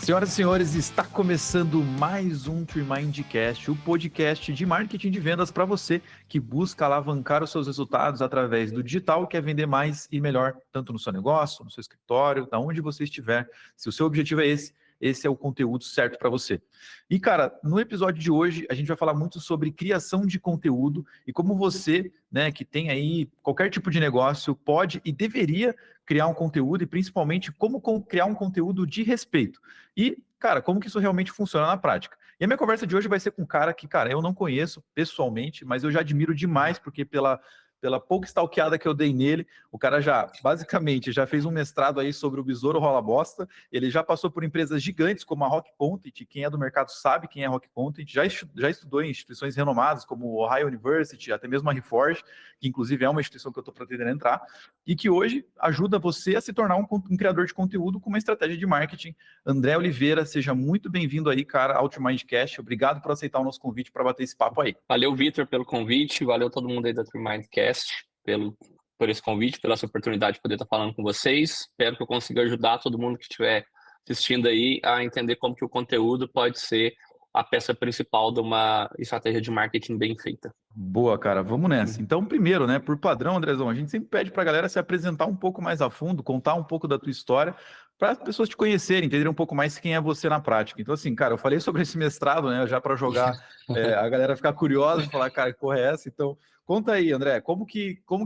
Senhoras e senhores, está começando mais um TreeMindCast, o podcast de marketing de vendas para você que busca alavancar os seus resultados através do digital, quer vender mais e melhor, tanto no seu negócio, no seu escritório, da onde você estiver. Se o seu objetivo é esse é o conteúdo certo para você. E, cara, no episódio de hoje, a gente vai falar muito sobre criação de conteúdo e como você, né, que tem aí qualquer tipo de negócio, pode e deveria criar um conteúdo e principalmente como criar um conteúdo de respeito. E, cara, como que isso realmente funciona na prática? E a minha conversa de hoje vai ser com um cara que, cara, eu não conheço pessoalmente, mas eu já admiro demais, porque pela pouca stalkeada que eu dei nele, o cara basicamente, já fez um mestrado aí sobre o Besouro Rola Bosta, ele já passou por empresas gigantes como a Rock Content, quem é do mercado sabe quem é Rock Content, já estudou em instituições renomadas como o Ohio University, até mesmo a Reforge, que inclusive é uma instituição que eu estou pretendendo entrar, e que hoje ajuda você a se tornar um criador de conteúdo com uma estratégia de marketing. André Oliveira, seja muito bem-vindo aí, cara, ao TreeMindCast. Obrigado por aceitar o nosso convite para bater esse papo aí. Valeu, Vitor, pelo convite. Valeu todo mundo aí da TreeMindCast por esse convite, pela essa oportunidade de poder estar falando com vocês. Espero que eu consiga ajudar todo mundo que estiver assistindo aí a entender como que o conteúdo pode ser a peça principal de uma estratégia de marketing bem feita. Boa, cara, vamos nessa. Então, primeiro, né, por padrão, Andrezão, a gente sempre pede para a galera se apresentar um pouco mais a fundo, contar um pouco da tua história, para as pessoas te conhecerem, entenderem um pouco mais quem é você na prática. Então, assim, cara, eu falei sobre esse mestrado, né, já para jogar a galera ficar curiosa, falar, cara, que porra é essa? Então, conta aí, André,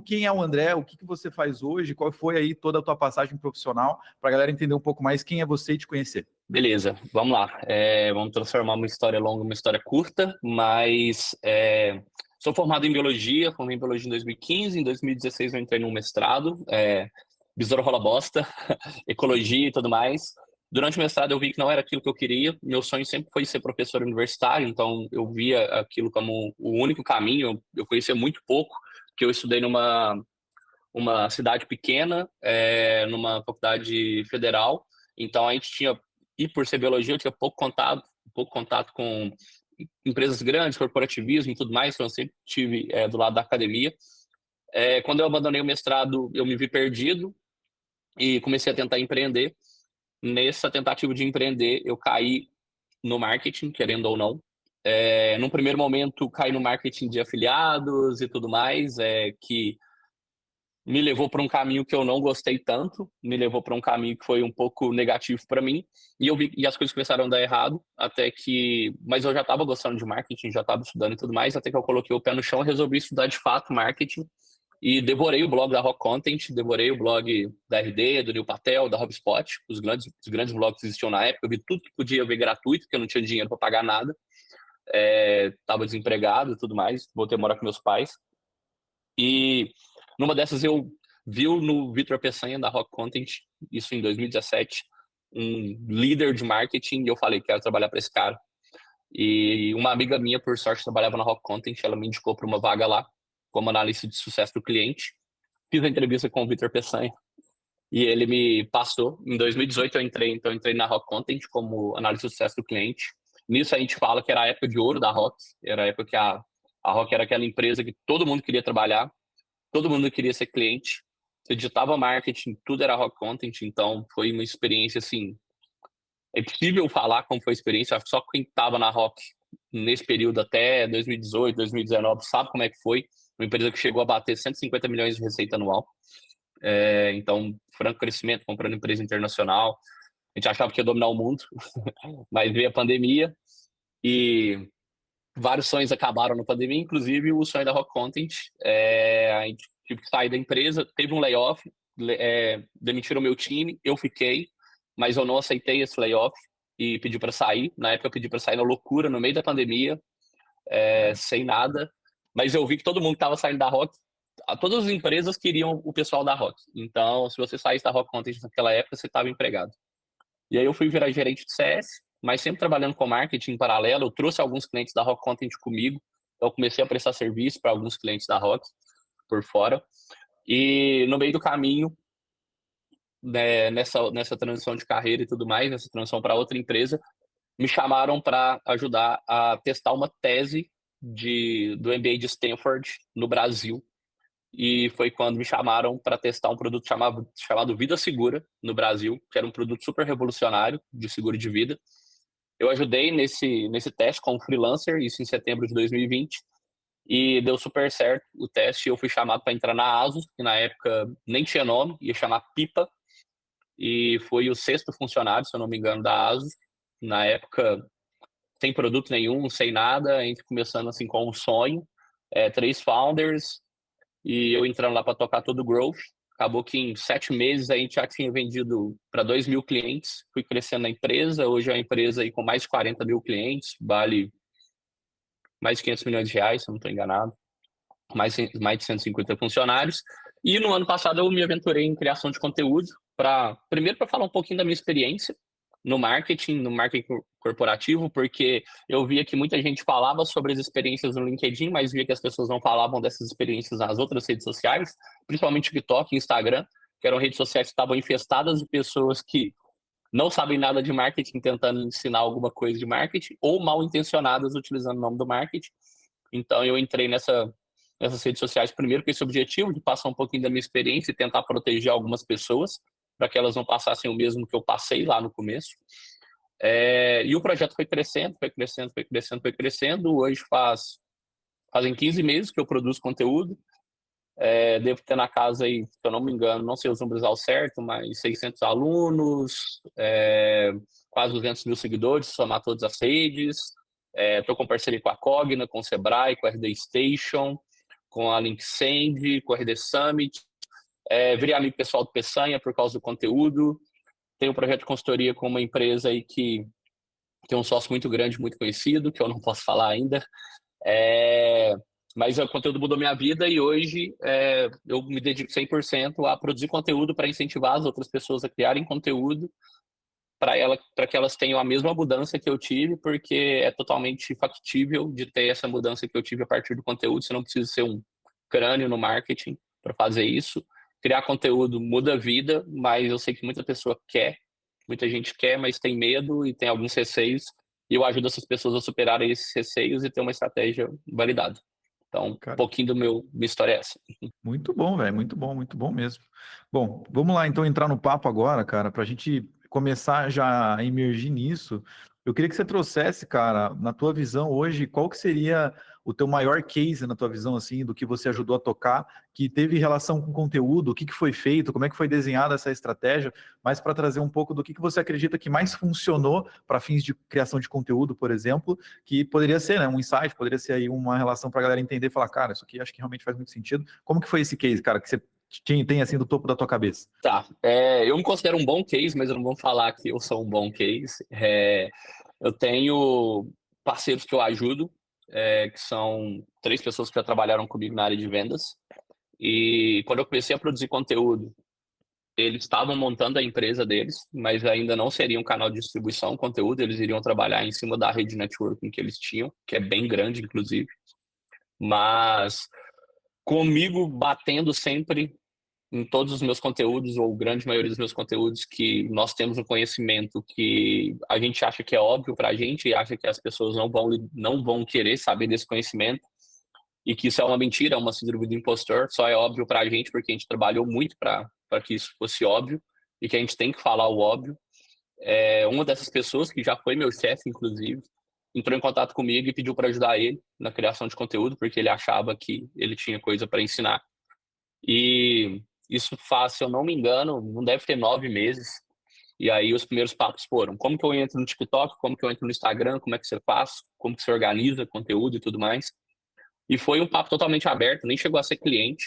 quem é o André, o que você faz hoje, qual foi aí toda a tua passagem profissional, para a galera entender um pouco mais quem é você e te conhecer. Beleza, vamos lá. Vamos transformar uma história longa em uma história curta, mas sou formado em biologia, formei em biologia em 2015, em 2016 eu entrei num mestrado, Besouro Rola Bosta, ecologia e tudo mais. Durante o mestrado eu vi que não era aquilo que eu queria, meu sonho sempre foi ser professor universitário, então eu via aquilo como o único caminho, eu conhecia muito pouco, porque eu estudei numa cidade pequena, numa faculdade federal, então a gente tinha, e por ser biologia, eu tinha pouco contato com empresas grandes, corporativismo e tudo mais, então eu sempre estive do lado da academia. Quando eu abandonei o mestrado, eu me vi perdido e comecei a tentar empreender. Nessa tentativa de empreender, eu caí no marketing, querendo ou não. Num primeiro momento, caí no marketing de afiliados e tudo mais, que me levou para um caminho que eu não gostei tanto, me levou para um caminho que foi um pouco negativo para mim, e eu vi e as coisas começaram a dar errado, mas eu já estava gostando de marketing, já estava estudando e tudo mais, até que eu coloquei o pé no chão e resolvi estudar de fato marketing, e devorei o blog da Rock Content, devorei o blog da RD, do Neil Patel, da HubSpot, os grandes blogs que existiam na época, eu vi tudo que podia ver gratuito, porque eu não tinha dinheiro para pagar nada, estava desempregado e tudo mais, voltei a morar com meus pais, e numa dessas eu vi no Vitor Peçanha, da Rock Content, isso em 2017, um líder de marketing, e eu falei, quero trabalhar para esse cara. E uma amiga minha, por sorte, trabalhava na Rock Content, ela me indicou para uma vaga lá, como analista de sucesso do cliente. Fiz a entrevista com o Vitor Peçanha, e ele me passou. Em 2018 eu entrei na Rock Content como analista de sucesso do cliente. Nisso a gente fala que era a época de ouro da Rock, era a época que a Rock era aquela empresa que todo mundo queria trabalhar, todo mundo queria ser cliente, você digitava marketing, tudo era Rock Content, então foi uma experiência assim, é impossível falar como foi a experiência, só quem estava na Rock nesse período até 2018, 2019 sabe como é que foi, uma empresa que chegou a bater 150 milhões de receita anual, então franco crescimento, comprando empresa internacional, a gente achava que ia dominar o mundo, mas veio a pandemia e vários sonhos acabaram na pandemia, inclusive o sonho da Rock Content. A gente tive que sair da empresa, teve um layoff, demitiram meu time, eu fiquei, mas eu não aceitei esse layoff e pedi para sair. Na época eu pedi para sair na loucura, no meio da pandemia, sem nada, mas eu vi que todo mundo que estava saindo da Rock, todas as empresas queriam o pessoal da Rock. Então, se você saísse da Rock Content naquela época, você estava empregado. E aí eu fui virar gerente de CS, mas sempre trabalhando com marketing em paralelo. Eu trouxe alguns clientes da Rock Content comigo, então eu comecei a prestar serviço para alguns clientes da Rock por fora. E no meio do caminho, né, nessa transição de carreira e tudo mais, nessa transição para outra empresa, me chamaram para ajudar a testar uma tese do MBA de Stanford no Brasil. e foi quando me chamaram para testar um produto chamado Vida Segura no Brasil, que era um produto super revolucionário de seguro de vida. Eu ajudei nesse teste como freelancer, isso em setembro de 2020, e deu super certo o teste. Eu fui chamado para entrar na ASUS, que na época nem tinha nome, ia chamar Pipa, e foi o sexto funcionário, se eu não me engano, da ASUS. Na época, sem produto nenhum, sem nada, a gente começando assim com um sonho, 3 founders, e eu entrando lá para tocar todo o growth. Acabou que em 7 meses a gente já tinha vendido para 2.000 clientes, fui crescendo na empresa, hoje é uma empresa aí com mais de 40 mil clientes, vale mais de 500 milhões de reais, se eu não estou enganado, mais de 150 funcionários. E no ano passado eu me aventurei em criação de conteúdo, primeiro para falar um pouquinho da minha experiência no marketing corporativo, porque eu via que muita gente falava sobre as experiências no LinkedIn, mas via que as pessoas não falavam dessas experiências nas outras redes sociais, principalmente TikTok e Instagram, que eram redes sociais que estavam infestadas de pessoas que não sabem nada de marketing tentando ensinar alguma coisa de marketing, ou mal intencionadas utilizando o nome do marketing. Então eu entrei nessas redes sociais primeiro com esse objetivo de passar um pouquinho da minha experiência e tentar proteger algumas pessoas para que elas não passassem o mesmo que eu passei lá no começo. E o projeto foi crescendo, foi crescendo, foi crescendo, foi crescendo. Hoje fazem 15 meses que eu produzo conteúdo. Devo ter na casa aí, se eu não me engano, não sei os números ao certo, mas 600 alunos, quase 200 mil seguidores, somar todas as redes. Estou com parceria com a Cogna, com o Sebrae, com a RD Station, com a Linksend, com a RD Summit. Virei amigo pessoal do Peçanha por causa do conteúdo. Tenho um projeto de consultoria com uma empresa aí que tem um sócio muito grande, muito conhecido, que eu não posso falar ainda. Mas o conteúdo mudou minha vida e hoje eu me dedico 100% a produzir conteúdo para incentivar as outras pessoas a criarem conteúdo para que elas tenham a mesma mudança que eu tive, porque é totalmente factível de ter essa mudança que eu tive a partir do conteúdo. Você não precisa ser um crânio no marketing para fazer isso. Criar conteúdo muda a vida, mas eu sei que muita gente quer, mas tem medo e tem alguns receios, e eu ajudo essas pessoas a superarem esses receios e ter uma estratégia validada. Então, um Cara, pouquinho minha história é essa. muito bom, velho, muito bom mesmo. Bom, vamos lá então entrar no papo agora, cara, para a gente começar já a emergir nisso. Eu queria que você trouxesse, cara, na tua visão hoje, qual que seria o teu maior case na tua visão, assim, do que você ajudou a tocar, que teve relação com conteúdo, o que foi feito, como é que foi desenhada essa estratégia, mas para trazer um pouco do que você acredita que mais funcionou para fins de criação de conteúdo, por exemplo, que poderia ser, né, um insight, poderia ser aí uma relação para a galera entender e falar, cara, isso aqui acho que realmente faz muito sentido. Como que foi esse case, cara, que você tem assim do topo da tua cabeça? Tá, eu me considero um bom case, mas eu não vou falar que eu sou um bom case. Eu tenho parceiros que eu ajudo, que são 3 pessoas que já trabalharam comigo na área de vendas. E quando eu comecei a produzir conteúdo, eles estavam montando a empresa deles, mas ainda não seria um canal de distribuição conteúdo, eles iriam trabalhar em cima da rede networking que eles tinham, que é bem grande, inclusive. Mas comigo batendo sempre em todos os meus conteúdos, ou grande maioria dos meus conteúdos, que nós temos um conhecimento que a gente acha que é óbvio para a gente e acha que as pessoas não vão querer saber desse conhecimento, e que isso é uma mentira, é uma síndrome do impostor, só é óbvio para a gente porque a gente trabalhou muito para que isso fosse óbvio e que a gente tem que falar o óbvio. Uma dessas pessoas, que já foi meu chefe, inclusive, entrou em contato comigo e pediu para ajudar ele na criação de conteúdo, porque ele achava que ele tinha coisa para ensinar. E isso faz, se eu não me engano, não deve ter 9 meses. E aí os primeiros papos foram: como que eu entro no TikTok, como que eu entro no Instagram, como é que você faz, como que você organiza conteúdo e tudo mais. E foi um papo totalmente aberto, nem chegou a ser cliente.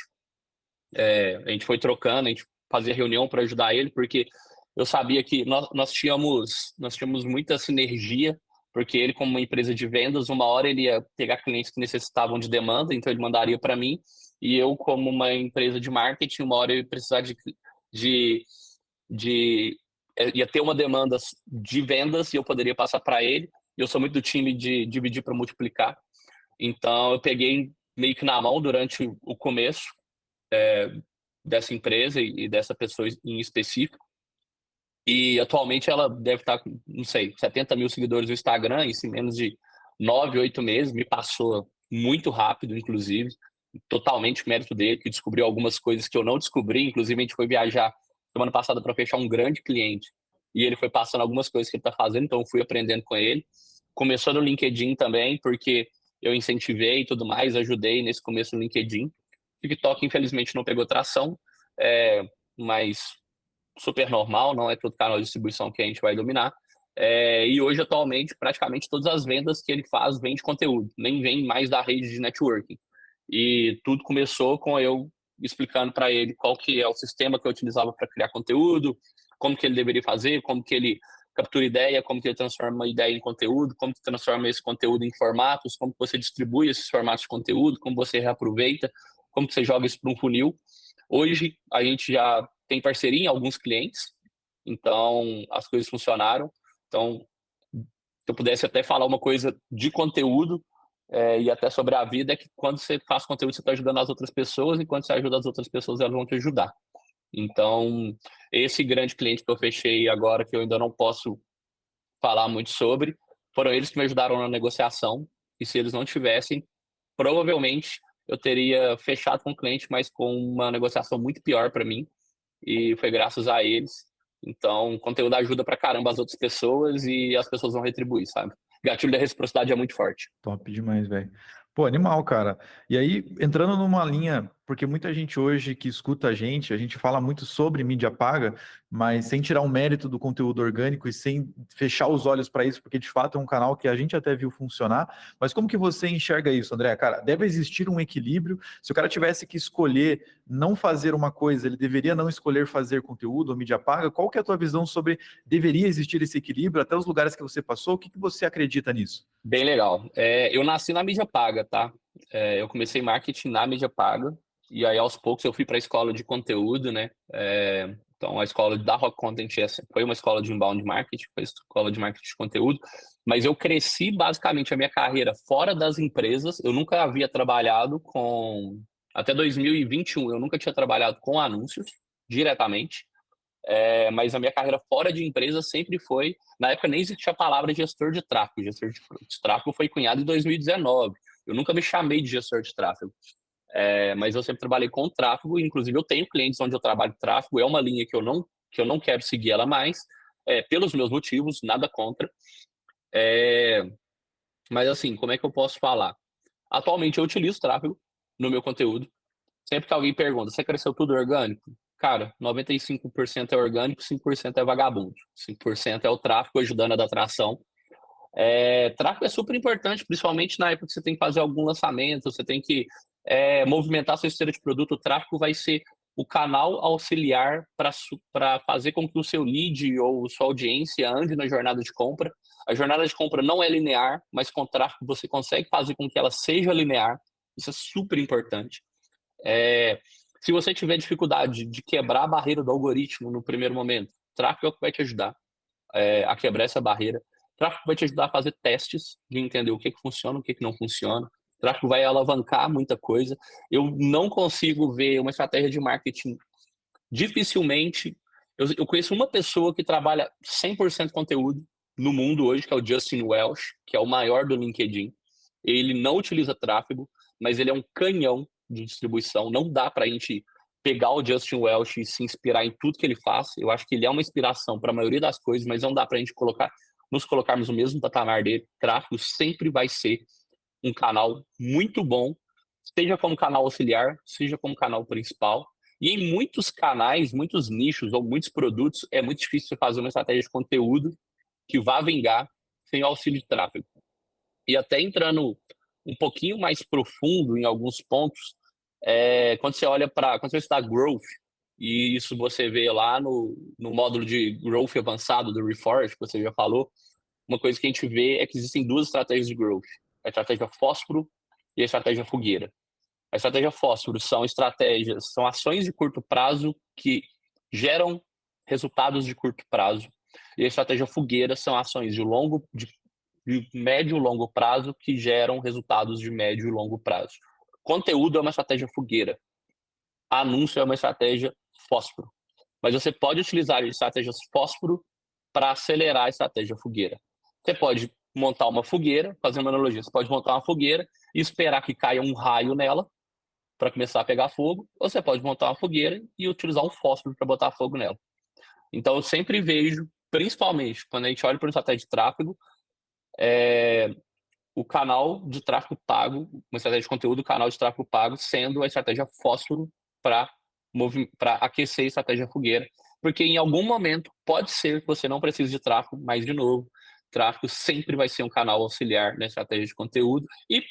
A gente foi trocando, a gente fazia reunião para ajudar ele, porque eu sabia que nós tínhamos muita sinergia, porque ele, como uma empresa de vendas, uma hora ele ia pegar clientes que necessitavam de demanda, então ele mandaria para mim, e eu, como uma empresa de marketing, uma hora eu ia precisar de, ia ter uma demanda de vendas e eu poderia passar para ele. Eu sou muito do time de dividir para multiplicar, então eu peguei meio que na mão durante o começo dessa empresa e dessa pessoa em específico. E atualmente ela deve estar com, não sei, 70 mil seguidores no Instagram, isso em menos de 9, 8 meses. Me passou muito rápido, inclusive. totalmente mérito dele, que descobriu algumas coisas que eu não descobri. Inclusive, a gente foi viajar semana passada para fechar um grande cliente e ele foi passando algumas coisas que ele está fazendo, então eu fui aprendendo com ele. Começou no LinkedIn também, porque eu incentivei e tudo mais, ajudei nesse começo no LinkedIn. TikTok, infelizmente, não pegou tração, mas super normal, não é todo canal de distribuição que a gente vai dominar. E hoje, atualmente, praticamente todas as vendas que ele faz vêm de conteúdo, nem vem mais da rede de networking. E tudo começou com eu explicando para ele qual que é o sistema que eu utilizava para criar conteúdo, como que ele deveria fazer, como que ele captura ideia, como que ele transforma uma ideia em conteúdo, como que transforma esse conteúdo em formatos, como que você distribui esses formatos de conteúdo, como você reaproveita, como que você joga isso para um funil. Hoje, a gente já tem parceria em alguns clientes, então as coisas funcionaram. Então, se eu pudesse até falar uma coisa de conteúdo, e até sobre a vida, é que quando você faz conteúdo, você está ajudando as outras pessoas, e quando você ajuda as outras pessoas, elas vão te ajudar. Então, esse grande cliente que eu fechei agora, que eu ainda não posso falar muito sobre, foram eles que me ajudaram na negociação, e se eles não tivessem, provavelmente eu teria fechado com o cliente, mas com uma negociação muito pior para mim, e foi graças a eles. Então, o conteúdo ajuda pra caramba as outras pessoas e as pessoas vão retribuir, sabe? O gatilho da reciprocidade é muito forte. Top demais, velho. Pô, animal, cara. E aí, entrando numa linha, porque muita gente hoje que escuta a gente fala muito sobre mídia paga, mas sem tirar o mérito do conteúdo orgânico e sem fechar os olhos para isso, porque de fato é um canal que a gente até viu funcionar. Mas como que você enxerga isso, André? Cara, deve existir um equilíbrio. Se o cara tivesse que escolher não fazer uma coisa, ele deveria não escolher fazer conteúdo ou mídia paga. Qual que é a tua visão sobre deveria existir esse equilíbrio, até os lugares que você passou? O que que você acredita nisso? Bem legal. Eu nasci na mídia paga, tá? Eu comecei marketing na mídia paga, e aí aos poucos eu fui para a escola de conteúdo, né? Então a escola da Rock Content foi uma escola de inbound marketing, foi escola de marketing de conteúdo, mas eu cresci basicamente a minha carreira fora das empresas. Eu nunca havia trabalhado com. Até 2021, eu nunca tinha trabalhado com anúncios diretamente. Mas a minha carreira fora de empresa sempre foi. Na época nem existia a palavra gestor de tráfego. Gestor de tráfego foi cunhado em 2019. Eu nunca me chamei de gestor de tráfego. Mas eu sempre trabalhei com tráfego. Inclusive, eu tenho clientes onde eu trabalho com tráfego. É uma linha que eu não quero seguir ela mais, pelos meus motivos, nada contra. Mas assim, como é que eu posso falar? Atualmente eu utilizo tráfego no meu conteúdo. Sempre que alguém pergunta, você cresceu tudo orgânico? Cara, 95% é orgânico, 5% é vagabundo. 5% é o tráfego ajudando a dar tração. Tráfego é super importante, principalmente na época que você tem que fazer algum lançamento, você tem que movimentar sua esteira de produto. O tráfego vai ser o canal auxiliar para fazer com que o seu lead ou sua audiência ande na jornada de compra. A jornada de compra não é linear, mas com o tráfego você consegue fazer com que ela seja linear. Isso é super importante. Se você tiver dificuldade de quebrar a barreira do algoritmo no primeiro momento, tráfego é o que vai te ajudar a quebrar essa barreira. Tráfego vai te ajudar a fazer testes de entender o que funciona, o que não funciona. Tráfego vai alavancar muita coisa. Eu não consigo ver uma estratégia de marketing, dificilmente. Eu conheço uma pessoa que trabalha 100% conteúdo no mundo hoje, que é o Justin Welsh, que é o maior do LinkedIn. Ele não utiliza tráfego, mas ele é um canhão de distribuição. Não dá para a gente pegar o Justin Welsh e se inspirar em tudo que ele faz. Eu acho que ele é uma inspiração para a maioria das coisas, mas não dá para a gente nos colocarmos no mesmo patamar dele. Tráfego sempre vai ser um canal muito bom, seja como canal auxiliar, seja como canal principal. E em muitos canais, muitos nichos ou muitos produtos, é muito difícil você fazer uma estratégia de conteúdo que vá vingar sem o auxílio de tráfego. E até entrando um pouquinho mais profundo em alguns pontos, quando você olha quando você está growth, e isso você vê lá no módulo de growth avançado do Reforge, que você já falou, uma coisa que a gente vê é que existem duas estratégias de growth: a estratégia fósforo e a estratégia fogueira. A estratégia fósforo são ações de curto prazo que geram resultados de curto prazo, e a estratégia fogueira são ações de médio e longo prazo que geram resultados de médio e longo prazo. Conteúdo é uma estratégia fogueira. Anúncio é uma estratégia fósforo. Mas você pode utilizar estratégias fósforo para acelerar a estratégia fogueira. Você pode montar uma fogueira, fazer uma analogia, você pode montar uma fogueira e esperar que caia um raio nela para começar a pegar fogo, ou você pode montar uma fogueira e utilizar o fósforo para botar fogo nela. Então, eu sempre vejo, principalmente quando a gente olha para uma estratégia de tráfego, o canal de tráfego pago, uma estratégia de conteúdo, o canal de tráfego pago, sendo a estratégia fósforo para aquecer a estratégia fogueira. Porque em algum momento pode ser que você não precise de tráfego, mas, de novo, tráfego sempre vai ser um canal auxiliar na estratégia de conteúdo e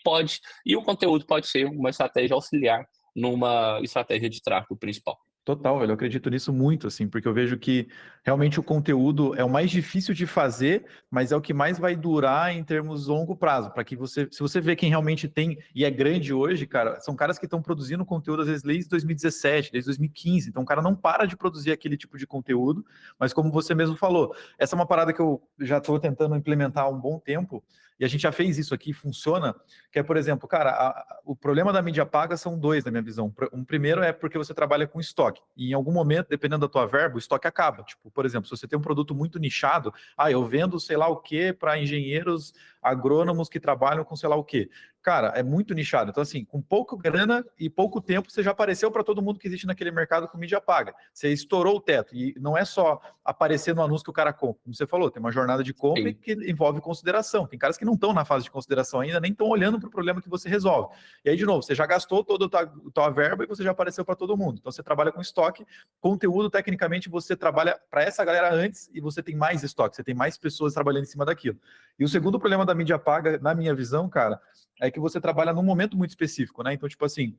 o conteúdo pode ser uma estratégia auxiliar numa estratégia de tráfego principal. Total, velho, eu acredito nisso muito, assim, porque eu vejo que realmente o conteúdo é o mais difícil de fazer, mas é o que mais vai durar em termos longo prazo, para que você, se você vê quem realmente tem e é grande hoje, cara, são caras que estão produzindo conteúdo às vezes desde 2017, desde 2015, então o cara não para de produzir aquele tipo de conteúdo, mas como você mesmo falou, essa é uma parada que eu já estou tentando implementar há um bom tempo, e a gente já fez isso aqui, funciona, que é, por exemplo, cara, o problema da mídia paga são dois, na minha visão. Um primeiro é porque você trabalha com estoque, e em algum momento, dependendo da tua verba, o estoque acaba. Tipo, por exemplo, se você tem um produto muito nichado, eu vendo sei lá o que para engenheiros agrônomos que trabalham com sei lá o que. Cara, é muito nichado. Então, assim, com pouca grana e pouco tempo, você já apareceu para todo mundo que existe naquele mercado com mídia paga. Você estourou o teto. E não é só aparecer no anúncio que o cara compra. Como você falou, tem uma jornada de compra Sim. que envolve consideração. Tem caras que não estão na fase de consideração ainda, nem estão olhando para o problema que você resolve. E aí, de novo, você já gastou toda a tua verba e você já apareceu para todo mundo. Então, você trabalha com estoque. Conteúdo, tecnicamente, você trabalha para essa galera antes e você tem mais estoque. Você tem mais pessoas trabalhando em cima daquilo. E o segundo problema da mídia paga, na minha visão, cara, é que você trabalha num momento muito específico, né? Então, tipo assim,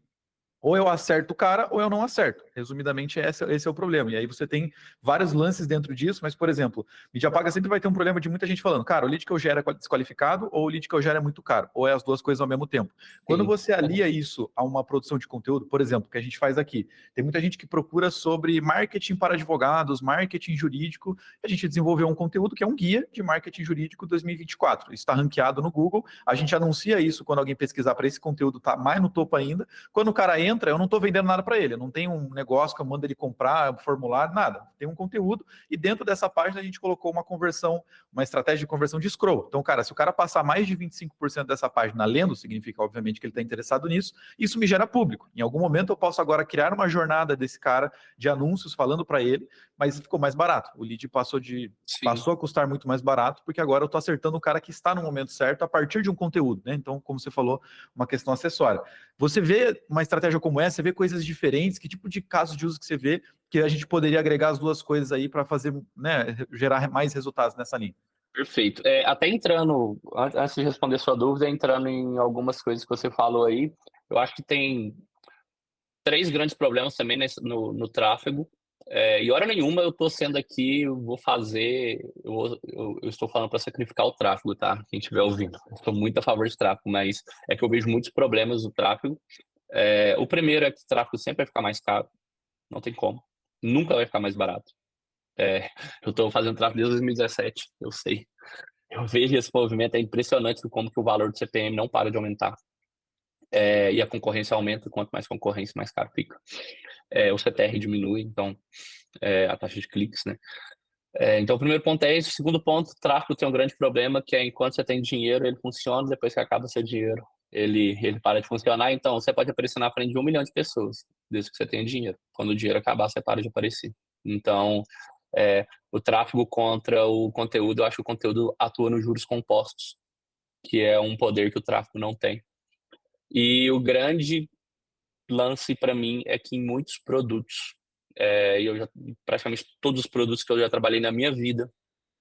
ou eu acerto o cara ou eu não acerto. Resumidamente, esse é o problema. E aí você tem vários lances dentro disso, mas, por exemplo, mídia paga sempre vai ter um problema de muita gente falando, cara, o lead que eu gero é desqualificado ou o lead que eu gero é muito caro, ou é as duas coisas ao mesmo tempo. Quando Sim. você alia isso a uma produção de conteúdo, por exemplo, que a gente faz aqui, tem muita gente que procura sobre marketing para advogados, marketing jurídico, e a gente desenvolveu um conteúdo que é um guia de marketing jurídico 2024. Isso está ranqueado no Google, a gente anuncia isso quando alguém pesquisar para esse conteúdo tá mais no topo ainda. Quando o cara entra, eu não estou vendendo nada para ele, eu não tenho um negócio que eu mando ele comprar, um formulário, nada. Tem um conteúdo e dentro dessa página a gente colocou uma conversão, uma estratégia de conversão de scroll. Então, cara, se o cara passar mais de 25% dessa página lendo, significa, obviamente, que ele está interessado nisso, isso me gera público. Em algum momento eu posso agora criar uma jornada desse cara de anúncios falando para ele, mas ficou mais barato. O lead passou a custar muito mais barato, porque agora eu estou acertando o cara que está no momento certo a partir de um conteúdo, né? Então, como você falou, uma questão acessória. Você vê uma estratégia como essa, você vê coisas diferentes, que tipo de casos de uso que você vê que a gente poderia agregar as duas coisas aí para fazer, né, gerar mais resultados nessa linha? Perfeito. Até entrando, antes de responder sua dúvida, entrando em algumas coisas que você falou aí, eu acho que tem três grandes problemas também no tráfego. E hora nenhuma eu estou sendo aqui, eu estou falando para sacrificar o tráfego, tá? Quem estiver ouvindo. Eu sou muito a favor de tráfego, mas é que eu vejo muitos problemas no tráfego. O primeiro é que o tráfego sempre vai ficar mais caro, não tem como. Nunca vai ficar mais barato. Eu estou fazendo tráfego desde 2017, eu sei. Eu vejo esse movimento, é impressionante como que o valor do CPM não para de aumentar. E a concorrência aumenta, quanto mais concorrência, mais caro fica. O CTR diminui, então a taxa de cliques, né? Então o primeiro ponto é esse. O segundo ponto, o tráfego tem um grande problema, que é enquanto você tem dinheiro, ele funciona, depois que acaba seu dinheiro, ele para de funcionar. Então você pode aparecer na frente de 1 milhão de pessoas, desde que você tenha dinheiro. Quando o dinheiro acabar, você para de aparecer. Então, o tráfego contra o conteúdo, eu acho que o conteúdo atua nos juros compostos, que é um poder que o tráfego não tem. E o grande lance para mim é que em muitos produtos, praticamente todos os produtos que eu já trabalhei na minha vida,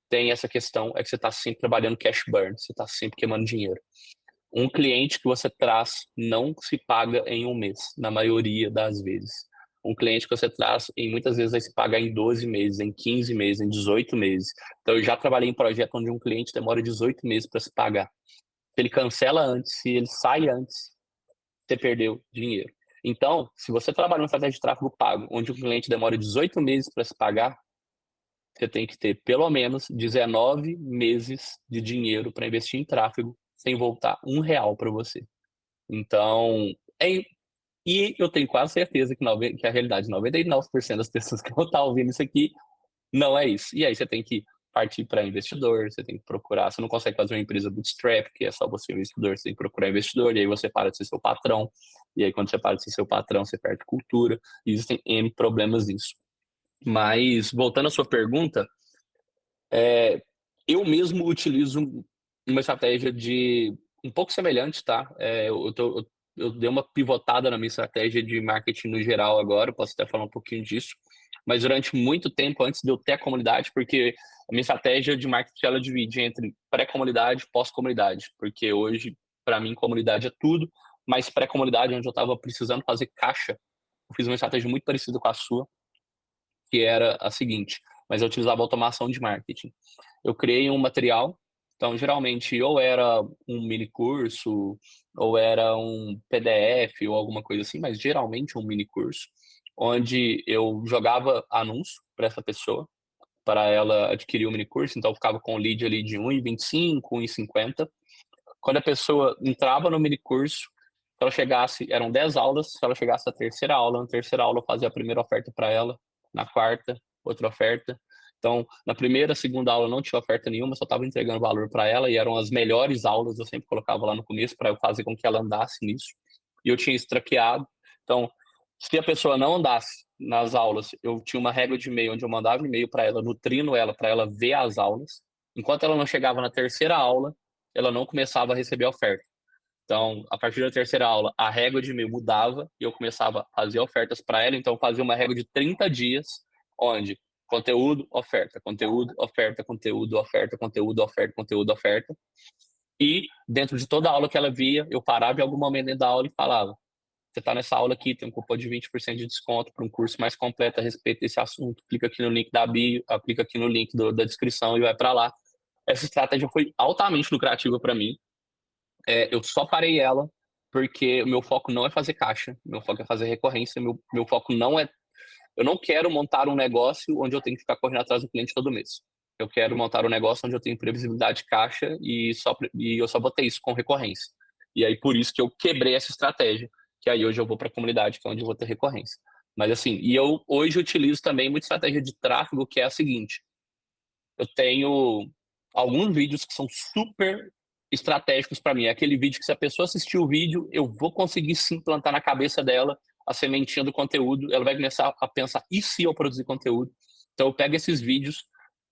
tem essa questão, é que você está sempre trabalhando cash burn, você está sempre queimando dinheiro. Um cliente que você traz não se paga em um mês, na maioria das vezes. Um cliente que você traz, e muitas vezes vai se pagar em 12 meses, em 15 meses, em 18 meses. Então, eu já trabalhei em projeto onde um cliente demora 18 meses para se pagar. Se ele cancela antes, se ele sai antes, você perdeu dinheiro. Então, se você trabalha numa estratégia de tráfego pago, onde o cliente demora 18 meses para se pagar, você tem que ter pelo menos 19 meses de dinheiro para investir em tráfego sem voltar R$ 1 para você. Então, e eu tenho quase certeza que a realidade, 99% das pessoas que vão estar ouvindo isso aqui, não é isso. E aí você tem que partir para investidor, você tem que procurar, você não consegue fazer uma empresa bootstrap, que é só você investidor, você tem que procurar investidor, e aí você para de ser seu patrão. E aí, quando você para de ser seu patrão, você perde cultura. E existem N problemas nisso. Mas, voltando à sua pergunta, eu mesmo utilizo uma estratégia de um pouco semelhante, tá? Eu dei uma pivotada na minha estratégia de marketing no geral agora, posso até falar um pouquinho disso. Mas durante muito tempo, antes de eu ter a comunidade, porque a minha estratégia de marketing ela divide entre pré-comunidade e pós-comunidade. Porque hoje, para mim, comunidade é tudo, mas pré-comunidade, onde eu estava precisando fazer caixa, eu fiz uma estratégia muito parecida com a sua, que era a seguinte, mas eu utilizava automação de marketing. Eu criei um material, então geralmente ou era um mini curso, ou era um PDF ou alguma coisa assim, mas geralmente um mini curso, onde eu jogava anúncio para essa pessoa, para ela adquirir o mini curso, então eu ficava com o lead ali de 1,25, 1,50. Quando a pessoa entrava no mini curso, se ela chegasse, eram 10 aulas, se ela chegasse na terceira aula, eu fazia a primeira oferta para ela, na quarta, outra oferta. Então, na primeira, segunda aula não tinha oferta nenhuma, só estava entregando valor para ela e eram as melhores aulas, eu sempre colocava lá no começo para eu fazer com que ela andasse nisso. E eu tinha isso traqueado. Então, se a pessoa não andasse nas aulas, eu tinha uma régua de e-mail onde eu mandava e-mail para ela, nutrindo ela para ela ver as aulas. Enquanto ela não chegava na terceira aula, ela não começava a receber a oferta. Então, a partir da terceira aula, a régua de e-mail mudava e eu começava a fazer ofertas para ela. Então, eu fazia uma régua de 30 dias, onde conteúdo, oferta, conteúdo, oferta, conteúdo, oferta, conteúdo, oferta, conteúdo, oferta. E dentro de toda a aula que ela via, eu parava em algum momento dentro da aula e falava: você está nessa aula aqui, tem um cupom de 20% de desconto para um curso mais completo a respeito desse assunto. Clica aqui no link da bio, clica aqui no link da descrição e vai para lá. Essa estratégia foi altamente lucrativa para mim. Eu só parei ela porque o meu foco não é fazer caixa, meu foco é fazer recorrência, meu foco não é... Eu não quero montar um negócio onde eu tenho que ficar correndo atrás do cliente todo mês. Eu quero montar um negócio onde eu tenho previsibilidade de caixa e eu só botei isso com recorrência. E aí, por isso que eu quebrei essa estratégia, que aí hoje eu vou para a comunidade, que é onde eu vou ter recorrência. Mas assim, e eu hoje utilizo também muita estratégia de tráfego, que é a seguinte: eu tenho alguns vídeos que são super estratégicos para mim. É aquele vídeo que, se a pessoa assistir o vídeo, eu vou conseguir sim plantar na cabeça dela a sementinha do conteúdo. Ela vai começar a pensar: e se eu produzir conteúdo? Então, eu pego esses vídeos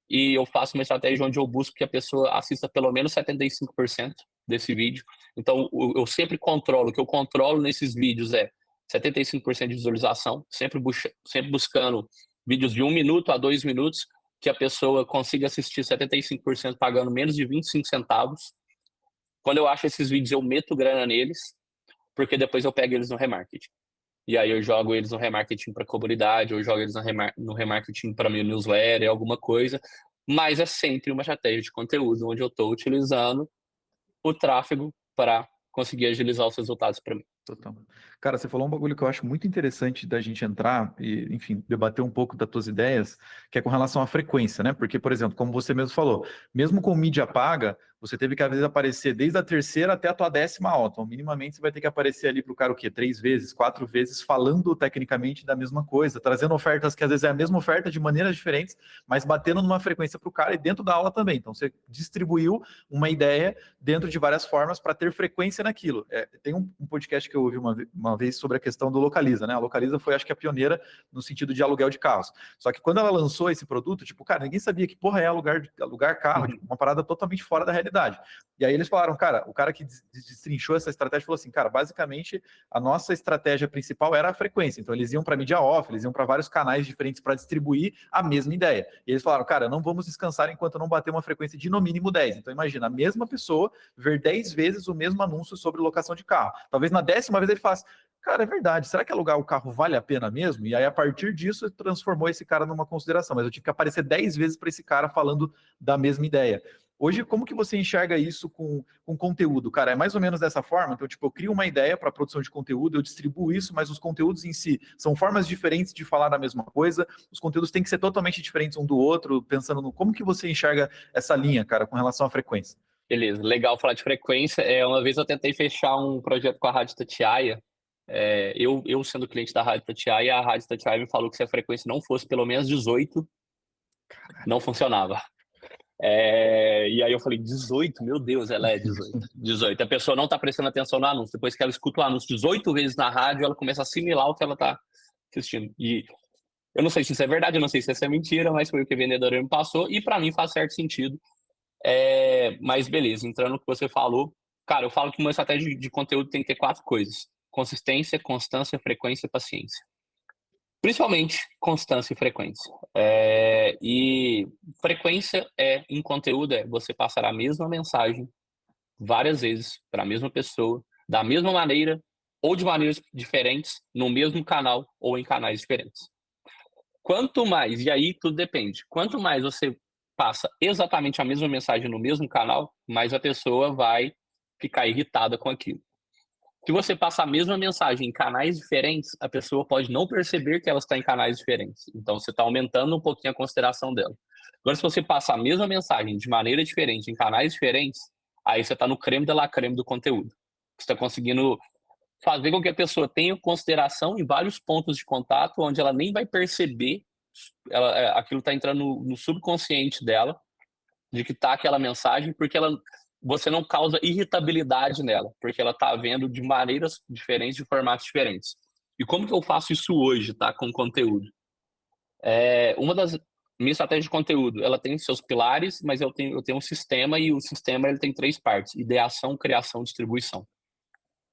e eu faço uma estratégia onde eu busco que a pessoa assista pelo menos 75% desse vídeo. Então, eu sempre controlo. O que eu controlo nesses vídeos é 75% de visualização, sempre buscando vídeos de 1 minuto a 2 minutos, que a pessoa consiga assistir 75% pagando menos de 25 centavos. Quando eu acho esses vídeos, eu meto grana neles, porque depois eu pego eles no remarketing. E aí eu jogo eles no remarketing para comunidade, ou eu jogo eles no remarketing para meu newsletter, alguma coisa. Mas é sempre uma estratégia de conteúdo onde eu estou utilizando o tráfego para conseguir agilizar os resultados para mim. Total. Cara, você falou um bagulho que eu acho muito interessante da gente entrar e, enfim, debater um pouco das tuas ideias, que é com relação à frequência, né? Porque, por exemplo, como você mesmo falou, mesmo com mídia paga, você teve que, às vezes, aparecer desde a terceira até a tua 10ª aula. Então, minimamente, você vai ter que aparecer ali para o cara o quê? 3 vezes, 4 vezes, falando tecnicamente da mesma coisa, trazendo ofertas que, às vezes, é a mesma oferta de maneiras diferentes, mas batendo numa frequência para o cara e dentro da aula também. Então, você distribuiu uma ideia dentro de várias formas para ter frequência naquilo. Tem um podcast que eu ouvi uma vez sobre a questão do Localiza, né? A Localiza foi, acho que, a pioneira no sentido de aluguel de carros. Só que quando ela lançou esse produto, tipo, cara, ninguém sabia que porra é alugar carro, tipo, uma parada totalmente fora da realidade. E aí eles falaram, cara, o cara que destrinchou essa estratégia falou assim, cara, basicamente a nossa estratégia principal era a frequência. Então eles iam para mídia off, eles iam para vários canais diferentes para distribuir a mesma ideia. E eles falaram, cara, não vamos descansar enquanto não bater uma frequência de no mínimo 10. Então imagina, a mesma pessoa ver 10 vezes o mesmo anúncio sobre locação de carro. Talvez na 10ª vez ele faça, cara, é verdade, será que alugar o carro vale a pena mesmo? E aí, a partir disso, transformou esse cara numa consideração. Mas eu tive que aparecer 10 vezes para esse cara falando da mesma ideia. Hoje, como que você enxerga isso com conteúdo? Cara, é mais ou menos dessa forma? Então, tipo, eu crio uma ideia para produção de conteúdo, eu distribuo isso, mas os conteúdos em si são formas diferentes de falar da mesma coisa, os conteúdos têm que ser totalmente diferentes um do outro, pensando no... Como que você enxerga essa linha, cara, com relação à frequência? Beleza, legal falar de frequência. Uma vez eu tentei fechar um projeto com a Rádio Tatiaia. Eu sendo cliente da Rádio Tatiaia, a Rádio Tatiaia me falou que se a frequência não fosse pelo menos 18, não funcionava. E aí eu falei, 18? Meu Deus, ela é 18. 18. A pessoa não tá prestando atenção no anúncio. Depois que ela escuta o anúncio 18 vezes na rádio, ela começa a assimilar o que ela tá assistindo. E eu não sei se isso é verdade, eu não sei se isso é mentira, mas foi o que a vendedora me passou, e para mim faz certo sentido. Mas beleza, entrando no que você falou, cara, eu falo que uma estratégia de conteúdo tem que ter 4 coisas: consistência, constância, frequência e paciência. Principalmente constância e frequência. E frequência em conteúdo você passar a mesma mensagem várias vezes para a mesma pessoa, da mesma maneira ou de maneiras diferentes, no mesmo canal ou em canais diferentes. Quanto mais, e aí tudo depende, quanto mais você passa exatamente a mesma mensagem no mesmo canal, mais a pessoa vai ficar irritada com aquilo. Se você passa a mesma mensagem em canais diferentes, a pessoa pode não perceber que ela está em canais diferentes. Então, você está aumentando um pouquinho a consideração dela. Agora, se você passa a mesma mensagem de maneira diferente em canais diferentes, aí você está no creme de la creme do conteúdo. Você está conseguindo fazer com que a pessoa tenha consideração em vários pontos de contato, onde ela nem vai perceber, aquilo está entrando no subconsciente dela, de que está aquela mensagem, porque você não causa irritabilidade nela, porque ela está vendo de maneiras diferentes, de formatos diferentes. E como que eu faço isso hoje, tá, com conteúdo? Uma das minha estratégia de conteúdo, ela tem seus pilares, mas eu tenho um sistema, e o sistema ele tem 3 partes: ideação, criação, distribuição.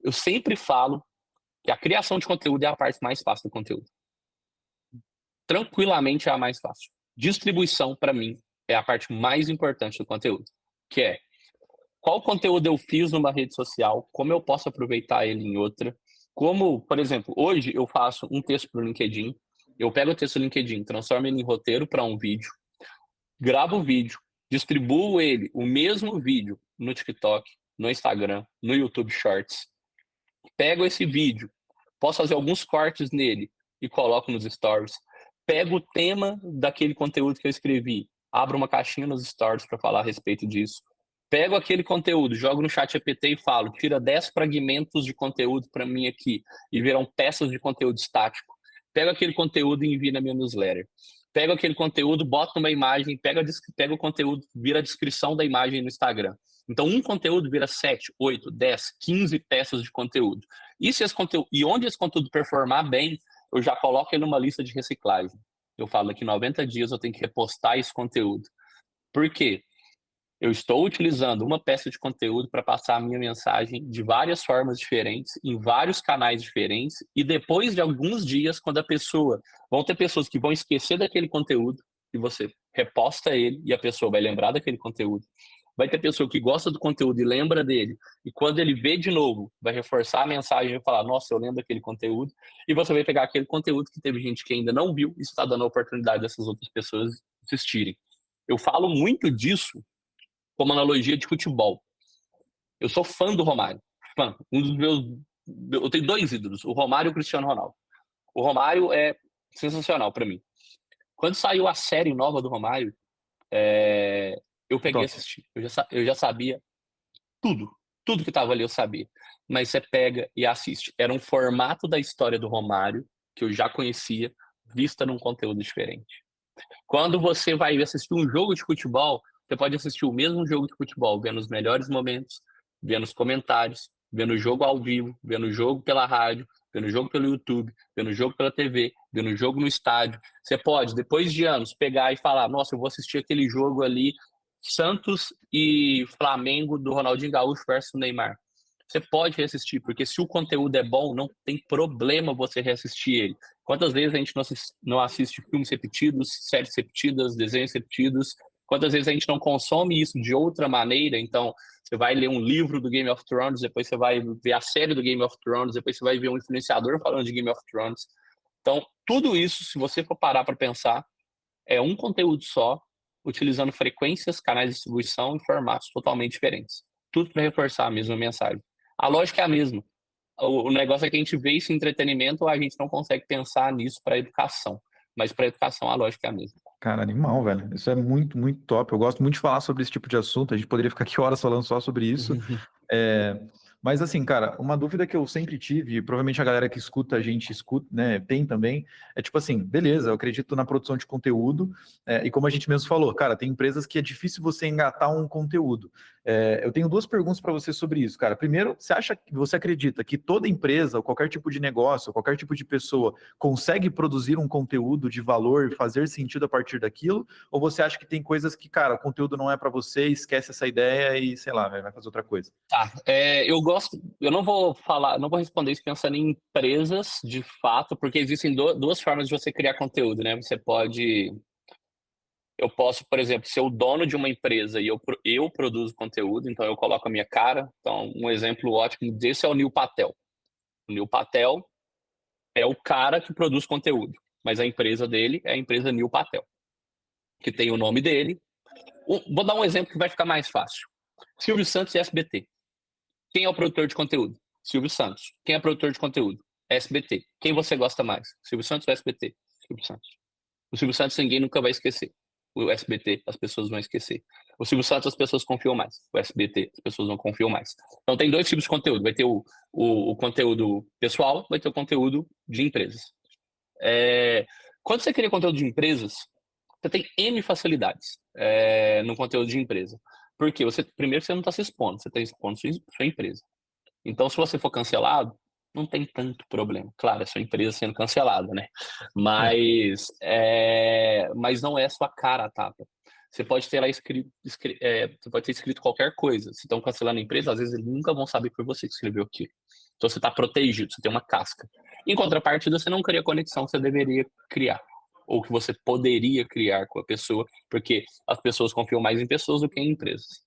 Eu sempre falo que a criação de conteúdo é a parte mais fácil do conteúdo. Tranquilamente é a mais fácil. Distribuição, para mim, é a parte mais importante do conteúdo, que é qual conteúdo eu fiz numa rede social, como eu posso aproveitar ele em outra. Como, por exemplo, hoje eu faço um texto para o LinkedIn, eu pego o texto do LinkedIn, transformo ele em roteiro para um vídeo, gravo o vídeo, distribuo ele, o mesmo vídeo, no TikTok, no Instagram, no YouTube Shorts. Pego esse vídeo, posso fazer alguns cortes nele e coloco nos stories. Pego o tema daquele conteúdo que eu escrevi, abro uma caixinha nos stories para falar a respeito disso. Pego aquele conteúdo, jogo no ChatGPT e falo, tira 10 fragmentos de conteúdo para mim aqui, e viram peças de conteúdo estático. Pego aquele conteúdo e envio na minha newsletter. Pego aquele conteúdo, boto uma imagem, pego o conteúdo, vira a descrição da imagem no Instagram. Então, um conteúdo vira 7, 8, 10, 15 peças de conteúdo. E onde esse conteúdo performar bem, eu já coloco ele numa lista de reciclagem. Eu falo que em 90 dias eu tenho que repostar esse conteúdo. Por quê? Eu estou utilizando uma peça de conteúdo para passar a minha mensagem de várias formas diferentes, em vários canais diferentes, e depois de alguns dias, vão ter pessoas que vão esquecer daquele conteúdo, e você reposta ele, e a pessoa vai lembrar daquele conteúdo. Vai ter pessoa que gosta do conteúdo e lembra dele, e quando ele vê de novo, vai reforçar a mensagem e falar, nossa, eu lembro daquele conteúdo, e você vai pegar aquele conteúdo que teve gente que ainda não viu, e está dando a oportunidade dessas outras pessoas assistirem. Eu falo muito disso como analogia de futebol. Eu sou fã do Romário. Fã. Eu tenho 2 ídolos, o Romário e o Cristiano Ronaldo. O Romário é sensacional para mim. Quando saiu a série nova do Romário, eu peguei e assisti. Eu já sabia tudo que estava ali eu sabia. Mas você pega e assiste. Era um formato da história do Romário que eu já conhecia, vista num conteúdo diferente. Quando você vai assistir um jogo de futebol, você pode assistir o mesmo jogo de futebol, vendo os melhores momentos, vendo os comentários, vendo o jogo ao vivo, vendo o jogo pela rádio, vendo o jogo pelo YouTube, vendo o jogo pela TV, vendo o jogo no estádio. Você pode, depois de anos, pegar e falar, nossa, eu vou assistir aquele jogo ali, Santos e Flamengo, do Ronaldinho Gaúcho versus Neymar. Você pode reassistir, porque se o conteúdo é bom, não tem problema você reassistir ele. Quantas vezes a gente não assiste filmes repetidos, séries repetidas, desenhos repetidos? Quantas vezes a gente não consome isso de outra maneira? Então, você vai ler um livro do Game of Thrones, depois você vai ver a série do Game of Thrones, depois você vai ver um influenciador falando de Game of Thrones. Então, tudo isso, se você for parar para pensar, é um conteúdo só, utilizando frequências, canais de distribuição e formatos totalmente diferentes. Tudo para reforçar a mesma mensagem. A lógica é a mesma. O negócio é que a gente vê esse entretenimento, a gente não consegue pensar nisso para educação. Mas para educação, a lógica é a mesma. Cara, animal, velho. Isso é muito, muito top. Eu gosto muito de falar sobre esse tipo de assunto. A gente poderia ficar aqui horas falando só sobre isso. Mas assim, cara, uma dúvida que eu sempre tive, e provavelmente a galera que escuta a gente escuta, né, tem também, é tipo assim, beleza, eu acredito na produção de conteúdo, e como a gente mesmo falou, cara, tem empresas que é difícil você engatar um conteúdo. Eu tenho duas perguntas para você sobre isso, cara. Primeiro, você acredita que toda empresa, ou qualquer tipo de negócio, ou qualquer tipo de pessoa consegue produzir um conteúdo de valor, fazer sentido a partir daquilo? Ou você acha que tem coisas que, cara, o conteúdo não é para você, esquece essa ideia e, sei lá, vai fazer outra coisa? Tá, eu não vou falar, não vou responder isso pensando em empresas de fato, porque existem duas formas de você criar conteúdo, né? Eu posso, por exemplo, ser o dono de uma empresa e eu produzo conteúdo, então eu coloco a minha cara. Então, um exemplo ótimo desse é o Neil Patel. O Neil Patel é o cara que produz conteúdo, mas a empresa dele é a empresa Neil Patel, que tem o nome dele. Vou dar um exemplo que vai ficar mais fácil. Silvio Santos e SBT. Quem é o produtor de conteúdo? Silvio Santos. Quem é produtor de conteúdo? SBT. Quem você gosta mais? Silvio Santos ou SBT? Silvio Santos. O Silvio Santos ninguém nunca vai esquecer. O SBT as pessoas vão esquecer. O Silvio Santos as pessoas confiam mais. O SBT as pessoas não confiam mais. Então tem dois tipos de conteúdo. Vai ter o conteúdo pessoal, vai ter o conteúdo de empresas. Quando você cria conteúdo de empresas, você tem N facilidades no conteúdo de empresa. Porque primeiro você não está se expondo, você está expondo sua empresa. Então, se você for cancelado, não tem tanto problema. Claro, é sua empresa sendo cancelada, né? Mas não é sua cara a tapa. Você pode ter lá você pode ter escrito qualquer coisa. Se estão cancelando a empresa, às vezes eles nunca vão saber que foi você que escreveu aquilo. Então você está protegido, você tem uma casca. Em contrapartida, você não cria a conexão que você deveria criar, ou que você poderia criar com a pessoa, porque as pessoas confiam mais em pessoas do que em empresas.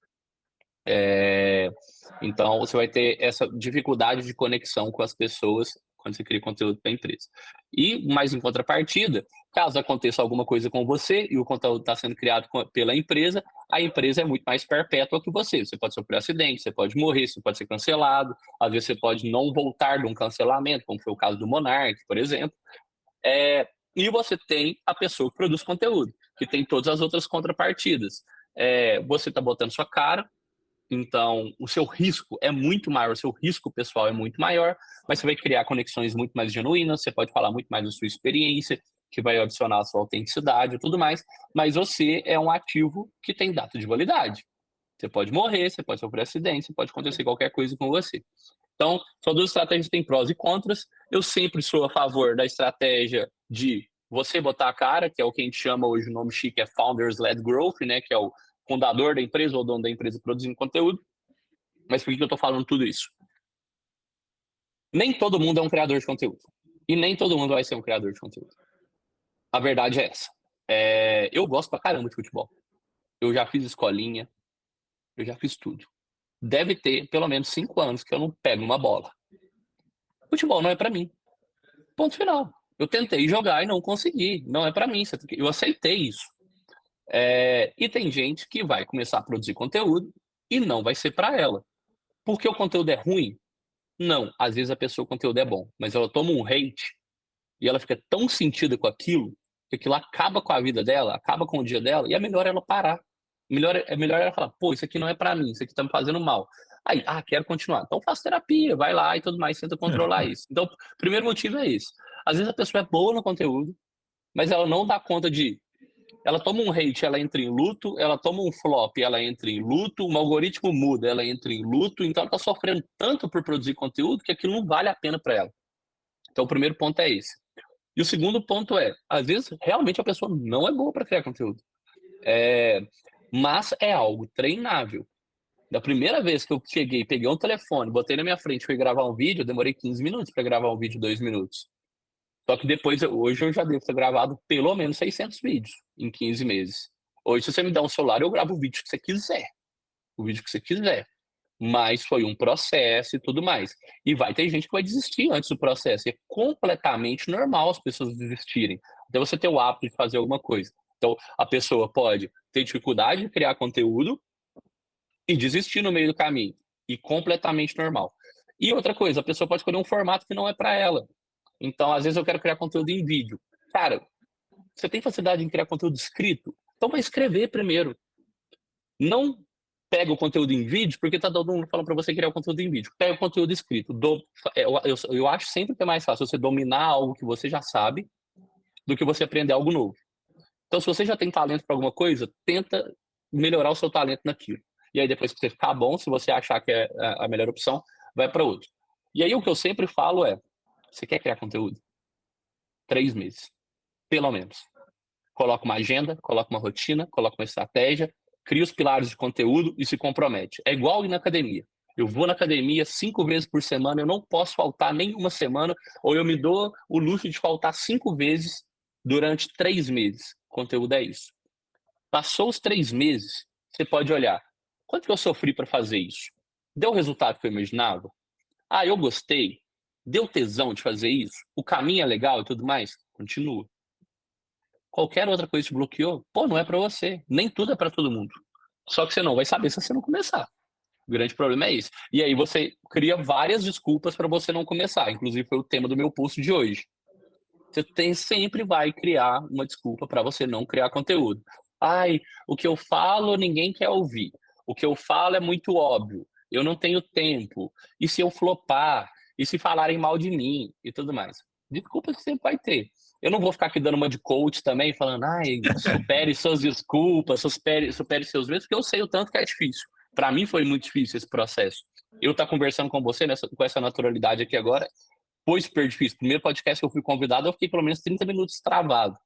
Então, você vai ter essa dificuldade de conexão com as pessoas quando você cria conteúdo para a empresa. E, mais em contrapartida, caso aconteça alguma coisa com você e o conteúdo está sendo criado pela empresa, a empresa é muito mais perpétua que você. Você pode sofrer acidente, você pode morrer, você pode ser cancelado, às vezes você pode não voltar de um cancelamento, como foi o caso do Monark, por exemplo. E você tem a pessoa que produz conteúdo, que tem todas as outras contrapartidas. Você está botando sua cara, então o seu risco é muito maior, o seu risco pessoal é muito maior, mas você vai criar conexões muito mais genuínas, você pode falar muito mais da sua experiência, que vai adicionar a sua autenticidade e tudo mais, mas você é um ativo que tem data de validade. Você pode morrer, você pode sofrer acidente, pode acontecer qualquer coisa com você. Então, são duas estratégias que têm prós e contras. Eu sempre sou a favor da estratégia de você botar a cara, que é o que a gente chama hoje, o nome chique é Founders-Led Growth, né, que é o fundador da empresa ou dono da empresa produzindo conteúdo. Mas por que eu estou falando tudo isso? Nem todo mundo é um criador de conteúdo. E nem todo mundo vai ser um criador de conteúdo. A verdade é essa. Eu gosto pra caramba de futebol. Eu já fiz escolinha, eu já fiz tudo. Deve ter pelo menos 5 anos que eu não pego uma bola. Futebol não é pra mim. Ponto final. Eu tentei jogar e não consegui. Não é pra mim. Eu aceitei isso. E tem gente que vai começar a produzir conteúdo e não vai ser pra ela. Porque o conteúdo é ruim? Não. Às vezes a pessoa, o conteúdo é bom, mas ela toma um hate e ela fica tão sentida com aquilo que aquilo acaba com a vida dela, acaba com o dia dela, e é melhor ela parar. É melhor ela falar, pô, isso aqui não é pra mim, isso aqui tá me fazendo mal. Aí, quero continuar. Então faz terapia, vai lá e tudo mais, tenta controlar isso. Então, o primeiro motivo é isso. Às vezes a pessoa é boa no conteúdo, mas ela não dá conta de... Ela toma um hate, ela entra em luto, ela toma um flop, ela entra em luto, um algoritmo muda, ela entra em luto, então ela tá sofrendo tanto por produzir conteúdo que aquilo não vale a pena para ela. Então o primeiro ponto é esse. E o segundo ponto é, às vezes, realmente a pessoa não é boa para criar conteúdo. Mas é algo treinável. Da primeira vez que eu cheguei, peguei um telefone, botei na minha frente e fui gravar um vídeo, eu demorei 15 minutos para gravar um vídeo de 2 minutos. Só que depois, hoje eu já devo ter gravado pelo menos 600 vídeos em 15 meses. Hoje, se você me dá um celular, eu gravo o vídeo que você quiser. O vídeo que você quiser. Mas foi um processo e tudo mais. E vai ter gente que vai desistir antes do processo. É completamente normal as pessoas desistirem. Até você ter o hábito de fazer alguma coisa. Então, a pessoa pode ter dificuldade de criar conteúdo e desistir no meio do caminho. E completamente normal. E outra coisa, a pessoa pode escolher um formato que não é para ela. Então, às vezes eu quero criar conteúdo em vídeo. Cara, você tem facilidade em criar conteúdo escrito? Então vai escrever primeiro. Não pega o conteúdo em vídeo, porque tá todo mundo falando para você criar o conteúdo em vídeo. Pega o conteúdo escrito. Eu acho sempre que é mais fácil você dominar algo que você já sabe do que você aprender algo novo. Então, se você já tem talento para alguma coisa, tenta melhorar o seu talento naquilo. E aí, depois que você ficar bom, se você achar que é a melhor opção, vai para outro. E aí, o que eu sempre falo é: você quer criar conteúdo? 3 meses, pelo menos. Coloca uma agenda, coloca uma rotina, coloca uma estratégia, cria os pilares de conteúdo e se compromete. É igual ir na academia. Eu vou na academia 5 vezes por semana, eu não posso faltar nenhuma semana, ou eu me dou o luxo de faltar 5 vezes durante 3 meses. Conteúdo é isso. Passou os 3 meses, você pode olhar. Quanto que eu sofri para fazer isso? Deu o resultado que eu imaginava? Ah, eu gostei? Deu tesão de fazer isso? O caminho é legal e tudo mais? Continua. Qualquer outra coisa te bloqueou, pô, não é para você. Nem tudo é para todo mundo. Só que você não vai saber se você não começar. O grande problema é isso. E aí você cria várias desculpas para você não começar. Inclusive foi o tema do meu post de hoje. Sempre vai criar uma desculpa para você não criar conteúdo. Ai, o que eu falo ninguém quer ouvir. O que eu falo é muito óbvio. Eu não tenho tempo. E se eu flopar? E se falarem mal de mim? E tudo mais. Desculpas que sempre vai ter. Eu não vou ficar aqui dando uma de coach também, falando, ai, supere suas desculpas, supere seus medos, porque eu sei o tanto que é difícil. Para mim foi muito difícil esse processo. Eu estar conversando com você com essa naturalidade aqui agora foi super difícil. Primeiro podcast que eu fui convidado, eu fiquei pelo menos 30 minutos travado.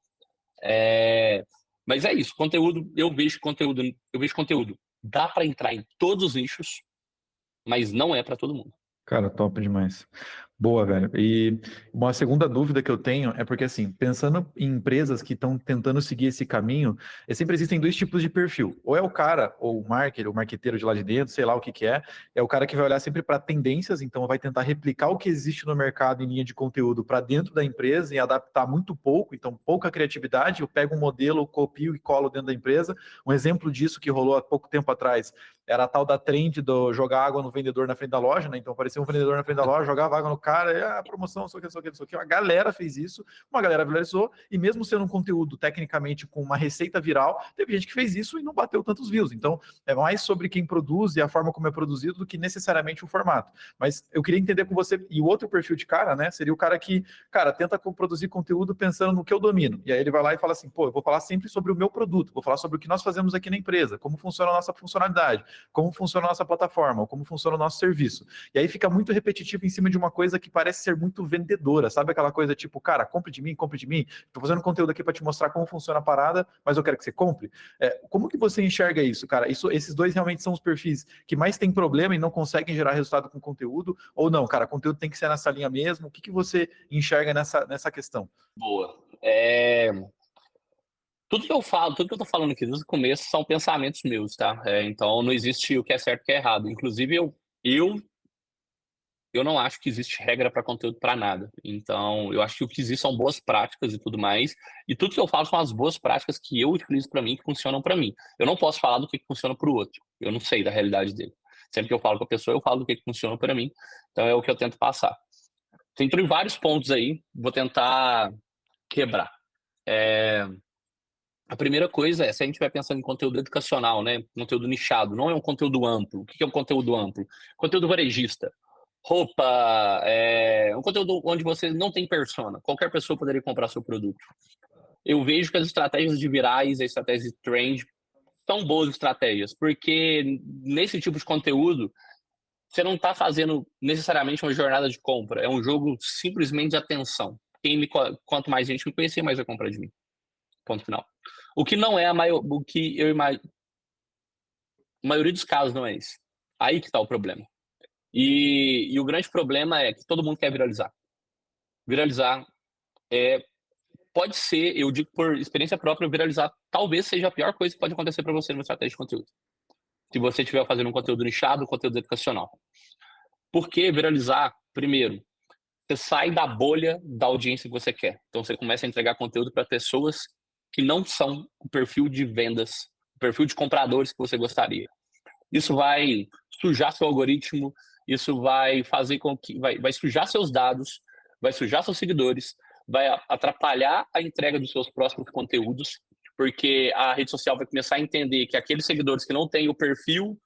Mas é isso, conteúdo, eu vejo conteúdo. Dá para entrar em todos os nichos, mas não é para todo mundo. Cara, top demais. Boa, velho. E uma segunda dúvida que eu tenho é porque, assim, pensando em empresas que estão tentando seguir esse caminho, sempre existem dois tipos de perfil. Ou é o cara, ou o marketer, o marqueteiro de lá de dentro, sei lá o que que é o cara que vai olhar sempre para tendências, então vai tentar replicar o que existe no mercado em linha de conteúdo para dentro da empresa e adaptar muito pouco, então pouca criatividade. Eu pego um modelo, copio e colo dentro da empresa. Um exemplo disso que rolou há pouco tempo atrás era a tal da trend do jogar água no vendedor na frente da loja, né? Então aparecia um vendedor na frente da loja, jogava água no cara, a promoção, não sei o que, não sei o que, não sei o que. A galera fez isso, uma galera viralizou, e mesmo sendo um conteúdo tecnicamente com uma receita viral, teve gente que fez isso e não bateu tantos views. Então, é mais sobre quem produz e a forma como é produzido do que necessariamente o formato. Mas eu queria entender com você, e o outro perfil de cara, né, seria o cara que, cara, tenta produzir conteúdo pensando no que eu domino. E aí ele vai lá e fala assim, pô, eu vou falar sempre sobre o meu produto, vou falar sobre o que nós fazemos aqui na empresa, como funciona a nossa funcionalidade, como funciona a nossa plataforma, como funciona o nosso serviço. E aí fica muito repetitivo em cima de uma coisa que parece ser muito vendedora, sabe aquela coisa tipo, cara, compre de mim, tô fazendo conteúdo aqui para te mostrar como funciona a parada, mas eu quero que você compre. Como que você enxerga isso, cara? Esses dois realmente são os perfis que mais têm problema e não conseguem gerar resultado com conteúdo, ou não, cara, conteúdo tem que ser nessa linha mesmo? O que você enxerga nessa questão? Boa. Tudo que eu falo, tudo que eu tô falando aqui desde o começo são pensamentos meus, tá? Então não existe o que é certo e o que é errado. Inclusive, eu não acho que existe regra para conteúdo para nada. Então, eu acho que o que existe são boas práticas e tudo mais. E tudo que eu falo são as boas práticas que eu utilizo para mim, que funcionam para mim. Eu não posso falar do que funciona para o outro. Eu não sei da realidade dele. Sempre que eu falo com a pessoa, eu falo do que funciona para mim. Então, é o que eu tento passar. Tem vários pontos aí, vou tentar quebrar. A primeira coisa é, se a gente vai pensando em conteúdo educacional, né, conteúdo nichado, não é um conteúdo amplo. O que é um conteúdo amplo? Conteúdo varejista. Roupa, um conteúdo onde você não tem persona. Qualquer pessoa poderia comprar seu produto. Eu vejo que as estratégias de virais, as estratégias de trend, são boas estratégias, porque nesse tipo de conteúdo, você não está fazendo necessariamente uma jornada de compra. É um jogo simplesmente de atenção. Quanto mais gente me conhecer, mais vai comprar de mim. Ponto final. O que não é o que eu imagino. A maioria dos casos não é isso. Aí que está o problema. E o grande problema é que todo mundo quer viralizar. Viralizar pode ser, eu digo por experiência própria, viralizar talvez seja a pior coisa que pode acontecer para você numa estratégia de conteúdo. Se você estiver fazendo um conteúdo nichado, um conteúdo educacional. Por que viralizar? Primeiro, você sai da bolha da audiência que você quer. Então você começa a entregar conteúdo para pessoas que não são o perfil de vendas, o perfil de compradores que você gostaria. Isso vai sujar seu algoritmo, isso vai fazer com que vai sujar seus dados, vai sujar seus seguidores, vai atrapalhar a entrega dos seus próximos conteúdos, porque a rede social vai começar a entender que aqueles seguidores que não têm o perfil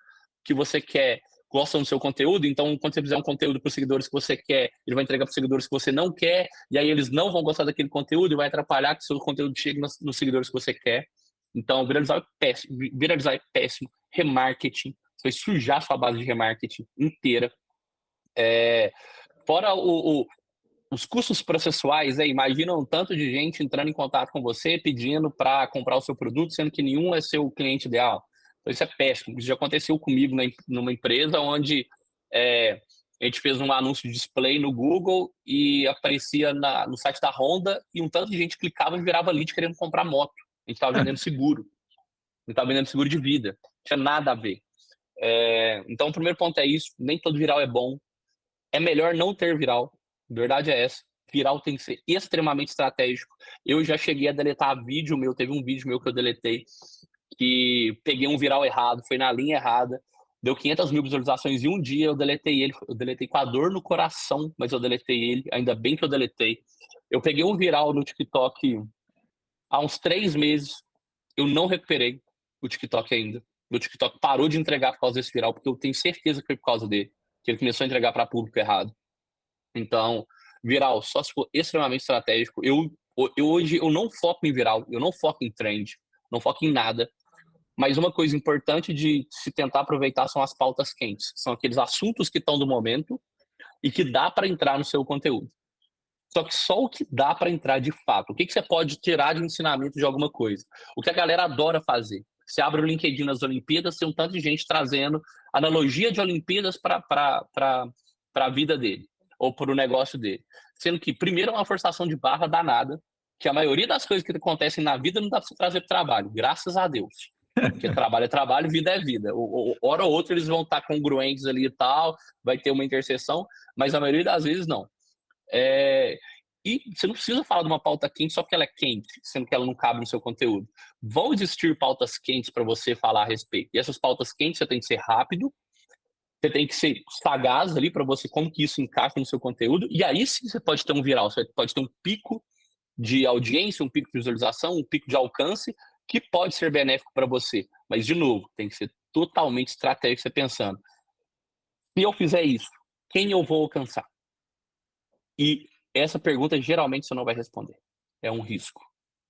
que você quer gostam do seu conteúdo, então quando você fizer um conteúdo para os seguidores que você quer, ele vai entregar para os seguidores que você não quer, e aí eles não vão gostar daquele conteúdo e vai atrapalhar que o seu conteúdo chegue nos seguidores que você quer. Então, viralizar é péssimo, remarketing, você vai sujar sua base de remarketing inteira. Fora os custos processuais, imagina um tanto de gente entrando em contato com você, pedindo para comprar o seu produto, sendo que nenhum é seu cliente ideal. Então, isso é péssimo. Isso já aconteceu comigo numa empresa onde a gente fez um anúncio de display no Google e aparecia no site da Honda e um tanto de gente clicava e virava lead querendo comprar moto. A gente estava vendendo seguro. A gente estava vendendo seguro de vida. Não tinha nada a ver. Então, o primeiro ponto é isso. Nem todo viral é bom. É melhor não ter viral. A verdade é essa. Viral tem que ser extremamente estratégico. Eu já cheguei a deletar vídeo meu. Teve um vídeo meu que eu deletei que peguei um viral errado, foi na linha errada, deu 500 mil visualizações em um dia, eu deletei ele. Eu deletei com a dor no coração, mas eu deletei ele. Ainda bem que eu deletei. Eu peguei um viral no TikTok há uns 3 meses. Eu não recuperei o TikTok ainda. Meu TikTok parou de entregar por causa desse viral, porque eu tenho certeza que foi por causa dele, que ele começou a entregar para público errado. Então, viral, só se for extremamente estratégico. Hoje eu não foco em viral, eu não foco em trend, não foco em nada. Mas uma coisa importante de se tentar aproveitar são as pautas quentes. São aqueles assuntos que estão do momento e que dá para entrar no seu conteúdo. Só que só o que dá para entrar de fato. O que você pode tirar de ensinamento de alguma coisa? O que a galera adora fazer. Você abre o LinkedIn nas Olimpíadas, tem um tanto de gente trazendo analogia de Olimpíadas para a vida dele, ou para o negócio dele. Sendo que, primeiro, é uma forçação de barra danada, que a maioria das coisas que acontecem na vida não dá para você trazer para o trabalho, graças a Deus. Porque trabalho é trabalho, vida é vida. Hora ou outra eles vão estar congruentes ali e tal, vai ter uma interseção, mas a maioria das vezes não. E você não precisa falar de uma pauta quente só porque ela é quente, sendo que ela não cabe no seu conteúdo. Vão existir pautas quentes para você falar a respeito. E essas pautas quentes você tem que ser rápido, você tem que ser sagaz ali para você como que isso encaixa no seu conteúdo. E aí sim você pode ter um viral, você pode ter um pico de audiência, um pico de visualização, um pico de alcance que pode ser benéfico para você. Mas, de novo, tem que ser totalmente estratégico você pensando. Se eu fizer isso, quem eu vou alcançar? E essa pergunta, geralmente, você não vai responder. É um risco.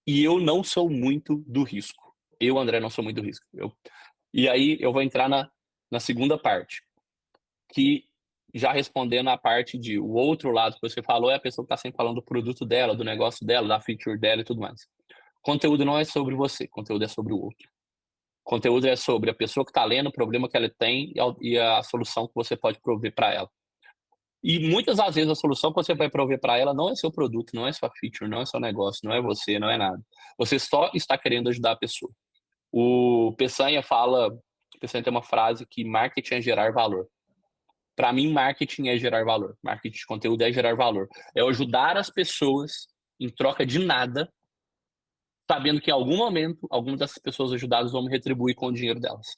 E eu não sou muito do risco. Eu, André, não sou muito do risco. E aí, eu vou entrar na segunda parte, que já respondendo a parte de o outro lado que você falou, é a pessoa que está sempre falando do produto dela, do negócio dela, da feature dela e tudo mais. Conteúdo não é sobre você, conteúdo é sobre o outro. Conteúdo é sobre a pessoa que está lendo, o problema que ela tem e a solução que você pode prover para ela. E muitas das vezes a solução que você vai prover para ela não é seu produto, não é sua feature, não é seu negócio, não é você, não é nada. Você só está querendo ajudar a pessoa. O Peçanha tem uma frase que marketing é gerar valor. Para mim, marketing é gerar valor. Marketing de conteúdo é gerar valor. É ajudar as pessoas em troca de nada, sabendo que em algum momento, algumas dessas pessoas ajudadas vão me retribuir com o dinheiro delas.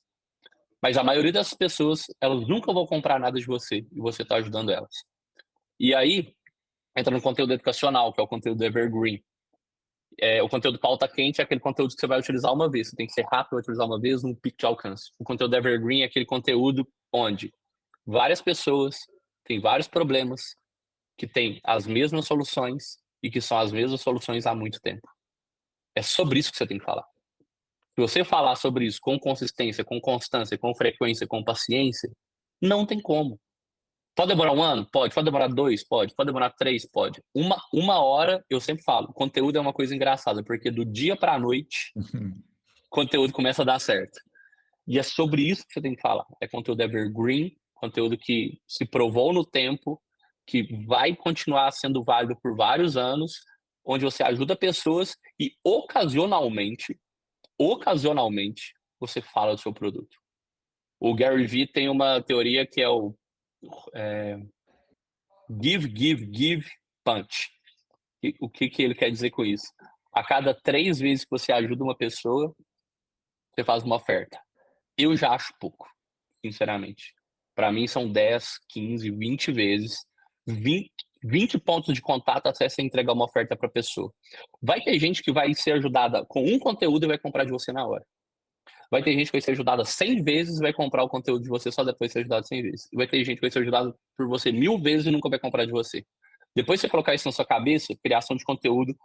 Mas a maioria das pessoas, elas nunca vão comprar nada de você e você está ajudando elas. E aí, entra no conteúdo educacional, que é o conteúdo evergreen. O conteúdo pauta quente é aquele conteúdo que você vai utilizar uma vez. Você tem que ser rápido, vai utilizar uma vez, num pico de alcance. O conteúdo evergreen é aquele conteúdo onde várias pessoas têm vários problemas, que têm as mesmas soluções e que são as mesmas soluções há muito tempo. É sobre isso que você tem que falar. Se você falar sobre isso com consistência, com constância, com frequência, com paciência, não tem como. Pode demorar 1 ano? Pode. Pode demorar 2? Pode. Pode demorar 3? Pode. Uma hora, eu sempre falo, conteúdo é uma coisa engraçada, porque do dia para a noite, conteúdo começa a dar certo. E é sobre isso que você tem que falar. É conteúdo evergreen, conteúdo que se provou no tempo, que vai continuar sendo válido por vários anos, onde você ajuda pessoas e ocasionalmente, você fala do seu produto. O Gary Vee tem uma teoria que é o give, give, give, punch. O que ele quer dizer com isso? A cada 3 vezes que você ajuda uma pessoa, você faz uma oferta. Eu já acho pouco, sinceramente. Para mim são 10, 15, 20 vezes. 20 pontos de contato até você entregar uma oferta para a pessoa. Vai ter gente que vai ser ajudada com um conteúdo e vai comprar de você na hora. Vai ter gente que vai ser ajudada 100 vezes e vai comprar o conteúdo de você só depois de ser ajudado 100 vezes. E vai ter gente que vai ser ajudada por você 1000 vezes e nunca vai comprar de você. Depois que você colocar isso na sua cabeça, criação de conteúdo,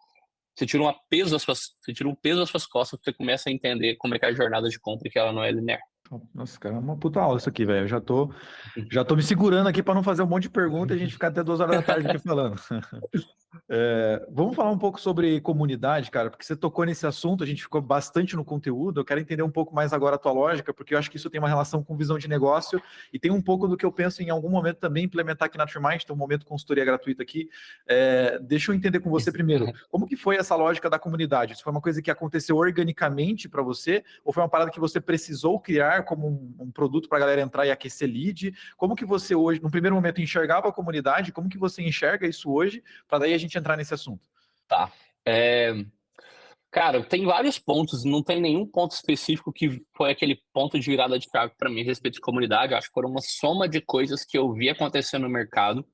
você tira um peso das suas costas, você começa a entender como é que é a jornada de compra e que ela não é linear. Nossa, cara, é uma puta aula isso aqui, velho. Eu já tô me segurando aqui para não fazer um monte de perguntas e a gente ficar até 2 horas da tarde aqui falando. Vamos falar um pouco sobre comunidade, cara, porque você tocou nesse assunto, a gente ficou bastante no conteúdo. Eu quero entender um pouco mais agora a tua lógica, porque eu acho que isso tem uma relação com visão de negócio e tem um pouco do que eu penso em algum momento também implementar aqui na Trimind. Tem um momento de consultoria gratuita aqui. Deixa eu entender com você primeiro, como que foi essa lógica da comunidade? Isso foi uma coisa que aconteceu organicamente para você ou foi uma parada que você precisou criar como um produto para a galera entrar e aquecer lead? Como que você hoje, no primeiro momento, enxergava a comunidade? Como que você enxerga isso hoje? Para daí a gente entrar nesse assunto. Tá. Cara, tem vários pontos, não tem nenhum ponto específico que foi aquele ponto de virada de chave para mim a respeito de comunidade. Eu acho que foram uma soma de coisas que eu vi acontecendo no mercado,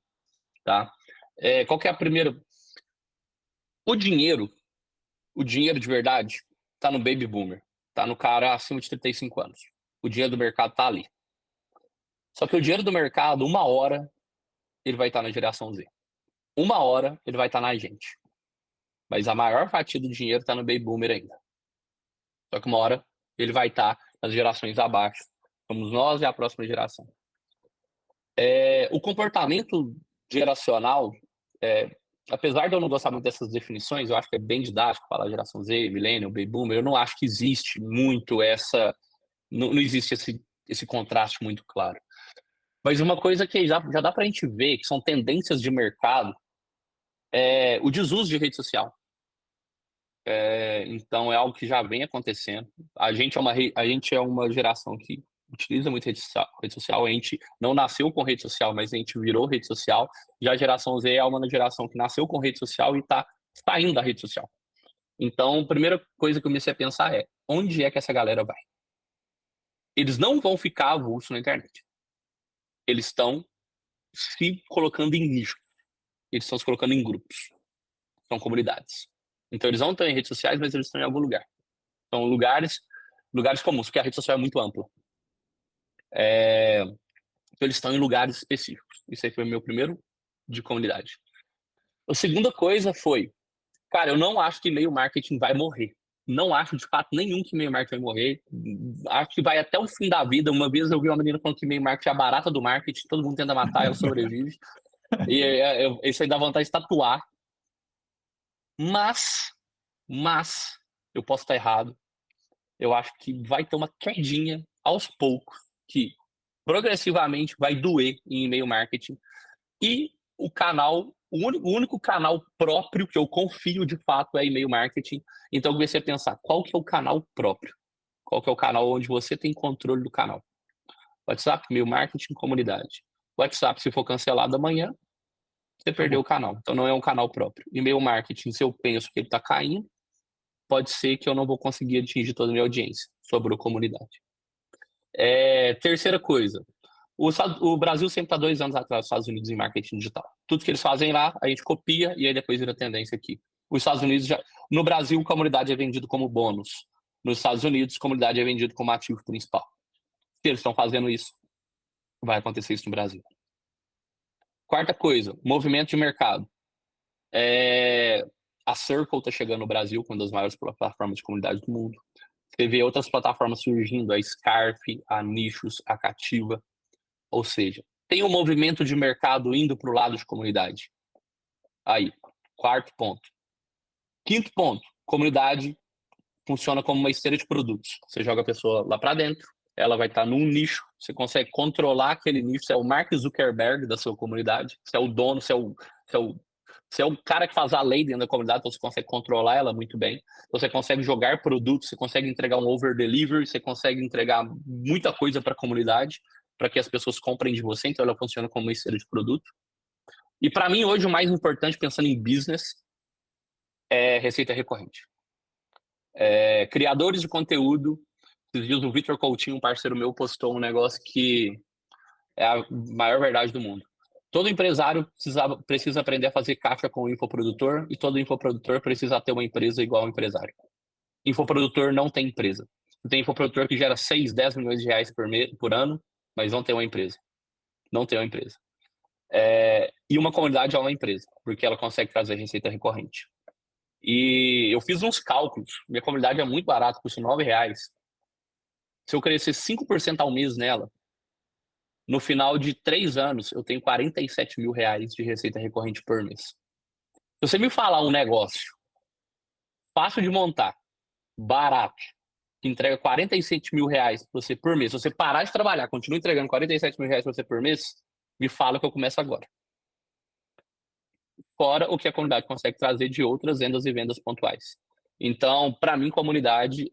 tá? Qual que é a primeira? O dinheiro de verdade tá no baby boomer, tá no cara acima de 35 anos. O dinheiro do mercado tá ali. Só que o dinheiro do mercado, uma hora, ele vai estar na geração Z. Uma hora, ele vai estar na gente. Mas a maior fatia do dinheiro está no baby boomer ainda. Só que uma hora ele vai estar nas gerações abaixo. Somos nós e a próxima geração. O comportamento geracional, apesar de eu não gostar muito dessas definições, eu acho que é bem didático falar geração Z, millennial, baby boomer. Eu não acho que existe muito não existe esse contraste muito claro. Mas uma coisa que já dá para a gente ver, que são tendências de mercado, é o desuso de rede social. Então é algo que já vem acontecendo. A gente é uma geração que utiliza muito rede social. A gente não nasceu com rede social, mas a gente virou rede social. Já a geração Z é uma geração que nasceu com rede social e está saindo da rede social. Então, a primeira coisa que eu comecei a pensar é: onde é que essa galera vai? Eles não vão ficar avulso na internet. Eles estão se colocando em nicho. Eles estão se colocando em grupos. São comunidades. Então, eles não estão em redes sociais, mas eles estão em algum lugar. São lugares comuns, porque a rede social é muito ampla. Então, eles estão em lugares específicos. Isso aí foi o meu primeiro de comunidade. A segunda coisa foi, cara, eu não acho que e-mail marketing vai morrer. Não acho de fato nenhum que e-mail marketing vai morrer. Acho que vai até o fim da vida. Uma vez eu vi uma menina falando que e-mail marketing é a barata do marketing, todo mundo tenta matar, ela sobrevive. E isso aí dá vontade de tatuar. Mas, eu posso estar errado. Eu acho que vai ter uma quedinha aos poucos, que progressivamente vai doer em e-mail marketing. E o único canal próprio que eu confio de fato é e-mail marketing. Então eu comecei a pensar, qual que é o canal próprio? Qual que é o canal onde você tem controle do canal? WhatsApp, e-mail marketing, comunidade. WhatsApp, se for cancelado amanhã, você perdeu o canal. Então não é um canal próprio. E-mail marketing, se eu penso que ele está caindo, pode ser que eu não vou conseguir atingir toda a minha audiência. Sobrou comunidade. Terceira coisa, o Brasil sempre está 2 anos atrás dos Estados Unidos em marketing digital. Tudo que eles fazem lá, a gente copia e aí depois vira tendência aqui. Os Estados Unidos no Brasil, comunidade é vendido como bônus. Nos Estados Unidos, comunidade é vendido como ativo principal. Se eles estão fazendo isso, vai acontecer isso no Brasil. Quarta coisa, movimento de mercado. A Circle está chegando no Brasil, uma das maiores plataformas de comunidade do mundo. Você vê outras plataformas surgindo, a Scarf, a Nichos, a Cativa. Ou seja, tem um movimento de mercado indo para o lado de comunidade. Aí, quarto ponto. Quinto ponto, comunidade funciona como uma esteira de produtos. Você joga a pessoa lá para dentro, ela vai estar num nicho, você consegue controlar aquele nicho, você é o Mark Zuckerberg da sua comunidade, você é o dono, você é o cara que faz a lei dentro da comunidade, então você consegue controlar ela muito bem. Você consegue jogar produtos, você consegue entregar um over-delivery, você consegue entregar muita coisa para a comunidade, para que as pessoas comprem de você, então ela funciona como uma esteira de produto. E para mim, hoje, o mais importante, pensando em business, é receita recorrente. Criadores de conteúdo. Esses dias o Vitor Coutinho, um parceiro meu, postou um negócio que é a maior verdade do mundo. Todo empresário precisa aprender a fazer caixa com o infoprodutor e todo infoprodutor precisa ter uma empresa igual ao empresário. Infoprodutor não tem empresa. Tem infoprodutor que gera 6, 10 milhões de reais por ano, mas não tem uma empresa. Não tem uma empresa. E uma comunidade é uma empresa, porque ela consegue trazer receita recorrente. E eu fiz uns cálculos. Minha comunidade é muito barata, custa R$9. Se eu crescer 5% ao mês nela, no final de 3 anos, eu tenho R$47 mil de receita recorrente por mês. Se você me falar um negócio fácil de montar, barato, que entrega R$47 mil para você por mês, se você parar de trabalhar, continua entregando R$47 mil para você por mês, me fala que eu começo agora. Fora o que a comunidade consegue trazer de outras vendas e vendas pontuais. Então, para mim, comunidade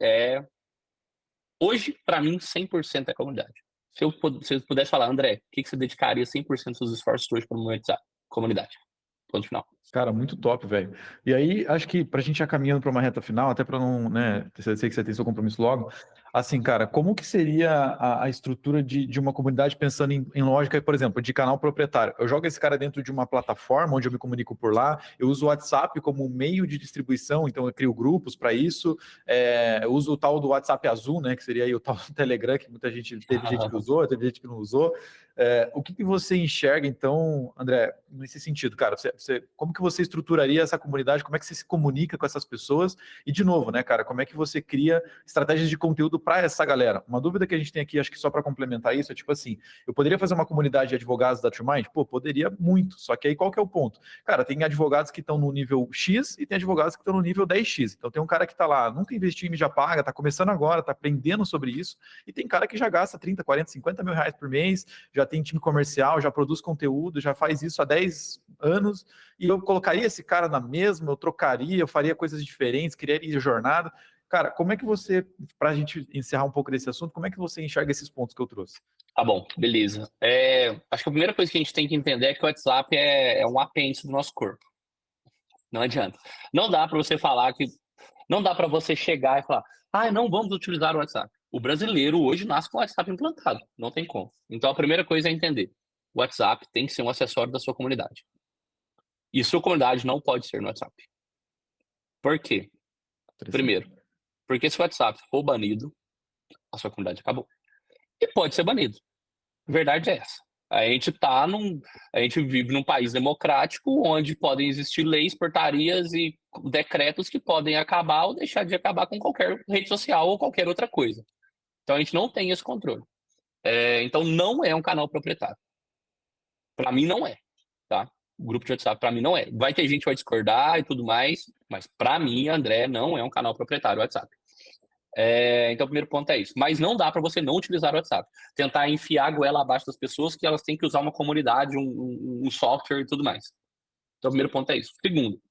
hoje, para mim, 100% é comunidade. Se eu pudesse falar, André, o que você dedicaria 100% dos seus esforços hoje para monetizar? Comunidade. Ponto final. Cara, muito top, velho. E aí, acho que pra gente ir caminhando para uma reta final, até para não, né, eu sei que você tem seu compromisso logo, assim, cara, como que seria a estrutura de uma comunidade pensando em lógica, por exemplo, de canal proprietário? Eu jogo esse cara dentro de uma plataforma onde eu me comunico por lá, eu uso o WhatsApp como meio de distribuição, então eu crio grupos para isso, eu uso o tal do WhatsApp azul, né, que seria aí o tal do Telegram, que muita gente, teve gente que usou, teve gente que não usou. O que você enxerga, então, André, nesse sentido, cara? Como que você estruturaria essa comunidade? Como é que você se comunica com essas pessoas? E, de novo, né, cara, como é que você cria estratégias de conteúdo para essa galera? Uma dúvida que a gente tem aqui, acho que só para complementar isso, é tipo assim, eu poderia fazer uma comunidade de advogados da TrueMind? Pô, poderia muito, só que aí qual que é o ponto? Cara, tem advogados que estão no nível X e tem advogados que estão no nível 10X. Então tem um cara que está lá, nunca investiu em mídia paga, está começando agora, está aprendendo sobre isso, e tem cara que já gasta 30, 40, 50 mil reais por mês, já tem time comercial, já produz conteúdo, já faz isso há 10 anos, e eu colocaria esse cara na mesma, eu trocaria, eu faria coisas diferentes, criaria jornada. Cara, como é que você, para a gente encerrar um pouco desse assunto, como é que você enxerga esses pontos que eu trouxe? Tá bom, beleza. Acho que a primeira coisa que a gente tem que entender é que o WhatsApp é um apêndice do nosso corpo. Não adianta. Não dá para você falar que... Não dá para você chegar e falar, não vamos utilizar o WhatsApp. O brasileiro hoje nasce com o WhatsApp implantado. Não tem como. Então, a primeira coisa é entender. O WhatsApp tem que ser um acessório da sua comunidade. E sua comunidade não pode ser no WhatsApp. Por quê? Primeiro, porque se o WhatsApp for banido, a sua comunidade acabou. E pode ser banido. A verdade é essa. A gente vive num país democrático onde podem existir leis, portarias e decretos que podem acabar ou deixar de acabar com qualquer rede social ou qualquer outra coisa. Então a gente não tem esse controle. Então não é um canal proprietário. Para mim não é, tá? O grupo de WhatsApp para mim não é. Vai ter gente que vai discordar e tudo mais, mas para mim, André, não é um canal proprietário o WhatsApp. Então o primeiro ponto é isso. Mas não dá para você não utilizar o WhatsApp. Tentar enfiar a goela abaixo das pessoas que elas têm que usar uma comunidade, um software e tudo mais. Então o primeiro ponto é isso. Segundo,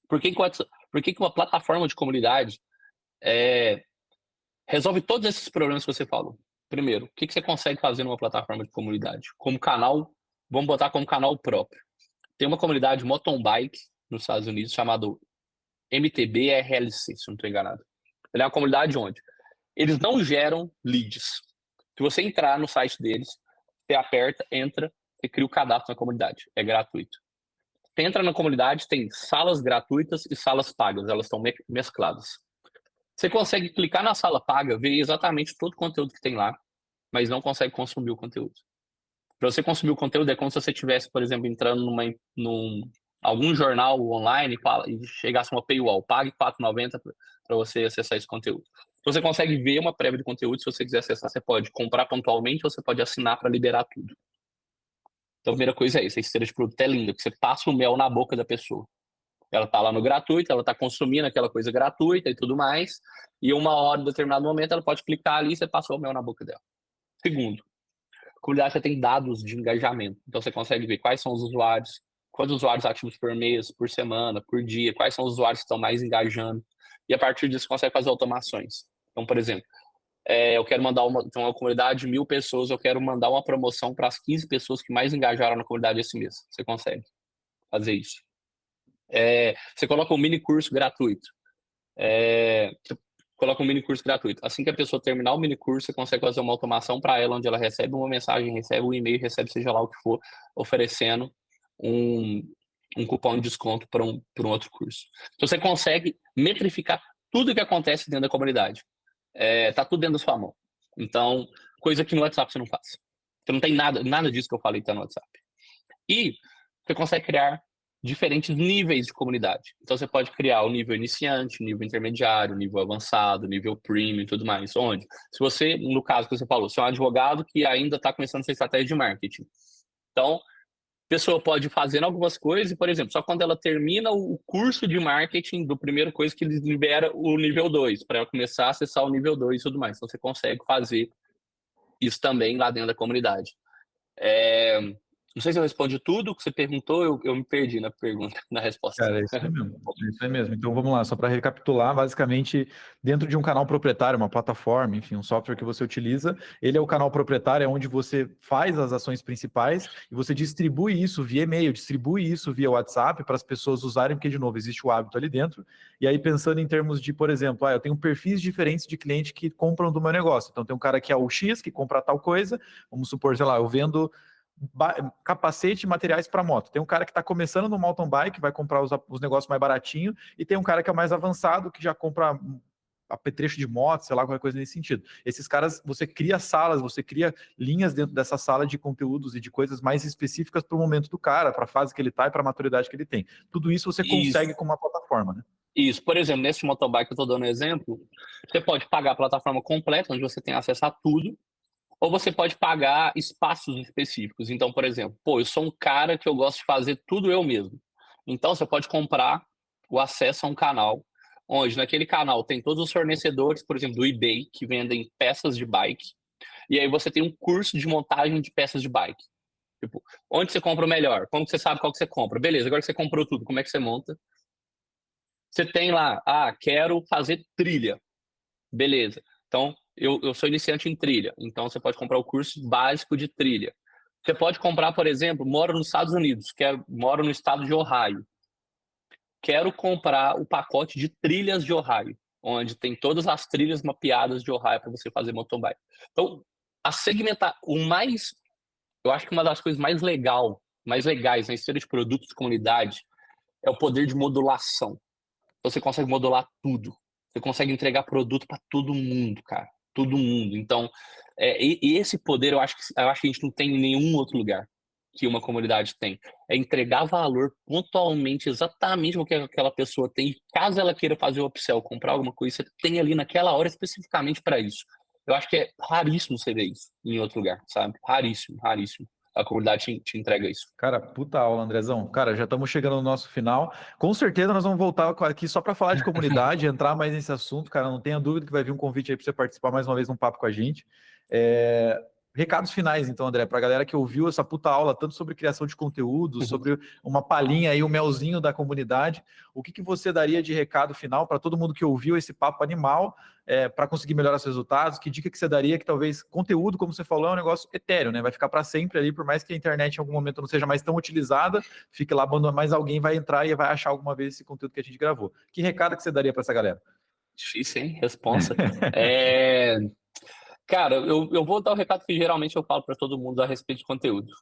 por que uma plataforma de comunidade resolve todos esses problemas que você falou? Primeiro, o que você consegue fazer numa plataforma de comunidade? Como canal, vamos botar como canal próprio. Tem uma comunidade mountain bike nos Estados Unidos chamado MTBRLC, se não estou enganado. Ele é uma comunidade onde eles não geram leads. Se você entrar no site deles, você aperta, entra, você cria o cadastro na comunidade. É gratuito. Você entra na comunidade, tem salas gratuitas e salas pagas. Elas estão mescladas. Você consegue clicar na sala paga, ver exatamente todo o conteúdo que tem lá, mas não consegue consumir o conteúdo. Para você consumir o conteúdo é como se você estivesse, por exemplo, entrando num algum jornal online e chegasse uma paywall, pague R$4,90 para você acessar esse conteúdo. Então, você consegue ver uma prévia de conteúdo, se você quiser acessar, você pode comprar pontualmente ou você pode assinar para liberar tudo. Então, a primeira coisa é isso, a esteira de produto é linda, porque você passa o mel na boca da pessoa. Ela está lá no gratuito, ela está consumindo aquela coisa gratuita e tudo mais, e uma hora, em determinado momento, ela pode clicar ali e você passou o mel na boca dela. Segundo, a comunidade já tem dados de engajamento, então você consegue ver quais são os usuários, quantos usuários ativos por mês, por semana, por dia, quais são os usuários que estão mais engajando, e a partir disso você consegue fazer automações. Então, por exemplo, eu quero mandar uma comunidade de 1.000 pessoas, eu quero mandar uma promoção para as 15 pessoas que mais engajaram na comunidade esse mês. Você consegue fazer isso. Você coloca um mini curso gratuito. Você coloca um mini curso gratuito. Assim que a pessoa terminar o mini curso, você consegue fazer uma automação para ela, onde ela recebe uma mensagem, recebe um e-mail, recebe seja lá o que for, oferecendo um cupom de desconto para um outro curso. Então você consegue metrificar tudo o que acontece dentro da comunidade. tá tudo dentro da sua mão. Então, coisa que no WhatsApp você não faz. Você não tem nada disso que eu falei que tá no WhatsApp. E você consegue criar diferentes níveis de comunidade. Então, você pode criar o nível iniciante, o nível intermediário, o nível avançado, o nível premium e tudo mais. Onde? Se você, no caso que você falou, você é um advogado que ainda está começando sua estratégia de marketing. Então, a pessoa pode fazer algumas coisas e, por exemplo, só quando ela termina o curso de marketing do primeiro coisa que eles libera o nível 2, para ela começar a acessar o nível 2 e tudo mais. Então, você consegue fazer isso também lá dentro da comunidade. Não sei se eu respondi tudo que você perguntou, eu me perdi na pergunta, na resposta. Cara, é isso aí mesmo. É isso aí mesmo. Então vamos lá, só para recapitular, basicamente, dentro de um canal proprietário, uma plataforma, enfim, um software que você utiliza, ele é o canal proprietário, é onde você faz as ações principais e você distribui isso via e-mail, distribui isso via WhatsApp para as pessoas usarem, porque, de novo, existe o hábito ali dentro. E aí, pensando em termos de, por exemplo, eu tenho perfis diferentes de clientes que compram do meu negócio. Então, tem um cara que é o X, que compra tal coisa, vamos supor, sei lá, eu vendo capacete e materiais para moto. Tem um cara que está começando no mountain bike, vai comprar os negócios mais baratinho, e tem um cara que é mais avançado, que já compra apetrecho de moto, sei lá, qualquer coisa nesse sentido. Esses caras, você cria salas, você cria linhas dentro dessa sala de conteúdos e de coisas mais específicas para o momento do cara, para a fase que ele está e para a maturidade que ele tem. Tudo isso você consegue com uma plataforma, né? Isso, por exemplo, nesse motobike que eu estou dando exemplo, você pode pagar a plataforma completa, onde você tem acesso a tudo, ou você pode pagar espaços específicos. Então, por exemplo, eu sou um cara que eu gosto de fazer tudo eu mesmo. Então, você pode comprar o acesso a um canal, onde naquele canal tem todos os fornecedores, por exemplo, do eBay, que vendem peças de bike, e aí você tem um curso de montagem de peças de bike. Tipo, onde você compra o melhor? Como que você sabe qual que você compra? Beleza, agora que você comprou tudo, como é que você monta? Você tem lá, quero fazer trilha. Beleza. Então, eu sou iniciante em trilha, então você pode comprar o curso básico de trilha. Você pode comprar, por exemplo, moro nos Estados Unidos, moro no estado de Ohio. Quero comprar o pacote de trilhas de Ohio, onde tem todas as trilhas mapeadas de Ohio para você fazer mountain bike. Então, eu acho que uma das coisas mais legais na história de produtos de comunidade é o poder de modulação. Então, você consegue modular tudo. Você consegue entregar produto para todo mundo, cara. Todo mundo. Então, e esse poder eu acho que a gente não tem em nenhum outro lugar que uma comunidade tem. É entregar valor pontualmente, exatamente o que aquela pessoa tem. Caso ela queira fazer o upsell, comprar alguma coisa, você tem ali naquela hora especificamente para isso. Eu acho que é raríssimo você ver isso em outro lugar, sabe? Raríssimo, raríssimo. A comunidade te entrega isso. Cara, puta aula, Andrezão. Cara, já estamos chegando no nosso final. Com certeza nós vamos voltar aqui só para falar de comunidade, entrar mais nesse assunto, cara. Não tenha dúvida que vai vir um convite aí para você participar mais uma vez num papo com a gente. Recados finais, então, André, para a galera que ouviu essa puta aula, tanto sobre criação de conteúdo, sobre uma palhinha aí, o melzinho da comunidade, o que você daria de recado final para todo mundo que ouviu esse papo animal, para conseguir melhorar seus resultados? Que dica que você daria que talvez conteúdo, como você falou, é um negócio etéreo, né? Vai ficar para sempre ali, por mais que a internet em algum momento não seja mais tão utilizada, fique lá, mas alguém vai entrar e vai achar alguma vez esse conteúdo que a gente gravou. Que recado que você daria para essa galera? Difícil, hein? Responsa. Cara, eu vou dar o recado que geralmente eu falo para todo mundo a respeito de conteúdo.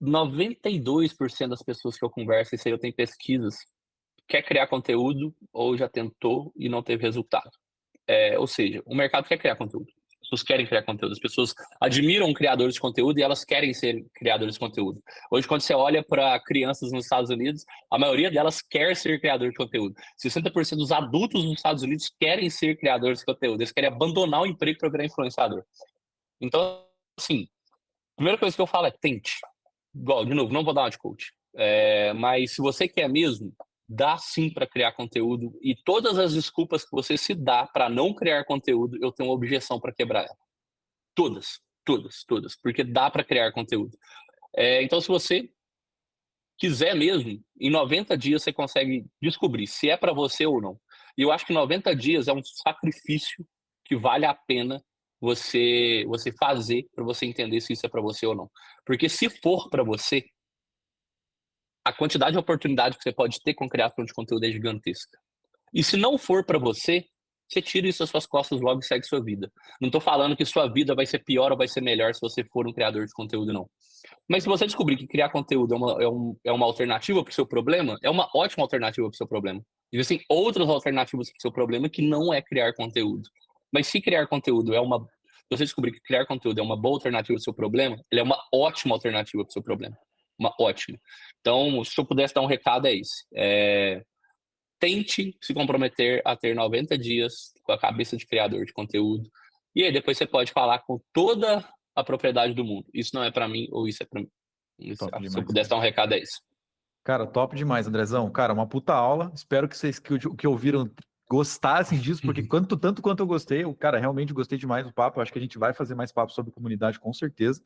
92% das pessoas que eu converso, isso aí eu tenho pesquisas, quer criar conteúdo ou já tentou e não teve resultado. Ou seja, o mercado quer criar conteúdo. As pessoas querem criar conteúdo. As pessoas admiram criadores de conteúdo e elas querem ser criadores de conteúdo. Hoje, quando você olha para crianças nos Estados Unidos, a maioria delas quer ser criador de conteúdo. 60% dos adultos nos Estados Unidos querem ser criadores de conteúdo. Eles querem abandonar o emprego para virar influenciador. Então, assim, a primeira coisa que eu falo é tente. Igual, de novo, não vou dar uma de coach. Mas se você quer mesmo, dá sim para criar conteúdo, e todas as desculpas que você se dá para não criar conteúdo, eu tenho uma objeção para quebrar ela. Todas, todas, todas, porque dá para criar conteúdo. Então, se você quiser mesmo, em 90 dias você consegue descobrir se é para você ou não. E eu acho que 90 dias é um sacrifício que vale a pena você fazer para você entender se isso é para você ou não. Porque se for para você, a quantidade de oportunidade que você pode ter com criação de conteúdo é gigantesca. E se não for para você, você tira isso das suas costas logo e segue sua vida. Não estou falando que sua vida vai ser pior ou vai ser melhor se você for um criador de conteúdo, não. Mas se você descobrir que criar conteúdo é uma alternativa para o seu problema, é uma ótima alternativa para o seu problema. Existem outras alternativas para o seu problema que não é criar conteúdo. Mas se criar conteúdo se você descobrir que criar conteúdo é uma boa alternativa para o seu problema, ele é uma ótima alternativa para o seu problema. Uma ótima. Então, se eu pudesse dar um recado, é esse. Tente se comprometer a ter 90 dias com a cabeça de criador de conteúdo. E aí depois você pode falar com toda a propriedade do mundo. Isso não é para mim, ou isso é para mim. Se eu pudesse dar um recado, é isso. Cara, top demais, Andrezão. Cara, uma puta aula. Espero que vocês que ouviram gostassem disso, porque tanto quanto eu gostei, cara, realmente gostei demais do papo. Acho que a gente vai fazer mais papo sobre comunidade, com certeza.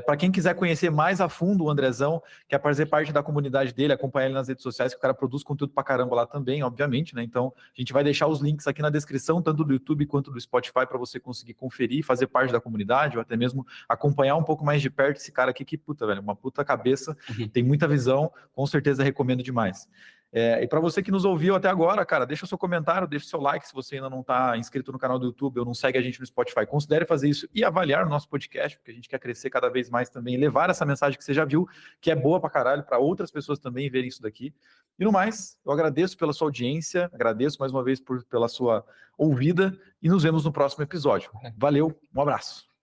Para quem quiser conhecer mais a fundo o Andrezão, quer fazer parte da comunidade dele, acompanhar ele nas redes sociais, que o cara produz conteúdo pra caramba lá também, obviamente, né? Então, a gente vai deixar os links aqui na descrição, tanto do YouTube quanto do Spotify, para você conseguir conferir, fazer parte da comunidade, ou até mesmo acompanhar um pouco mais de perto esse cara aqui, que puta, velho, uma puta cabeça, tem muita visão, com certeza recomendo demais. E para você que nos ouviu até agora, cara, deixa o seu comentário, deixa o seu like se você ainda não está inscrito no canal do YouTube ou não segue a gente no Spotify. Considere fazer isso e avaliar o nosso podcast, porque a gente quer crescer cada vez mais também e levar essa mensagem que você já viu, que é boa pra caralho, para outras pessoas também verem isso daqui. E no mais, eu agradeço pela sua audiência, agradeço mais uma vez pela sua ouvida e nos vemos no próximo episódio. Valeu, um abraço.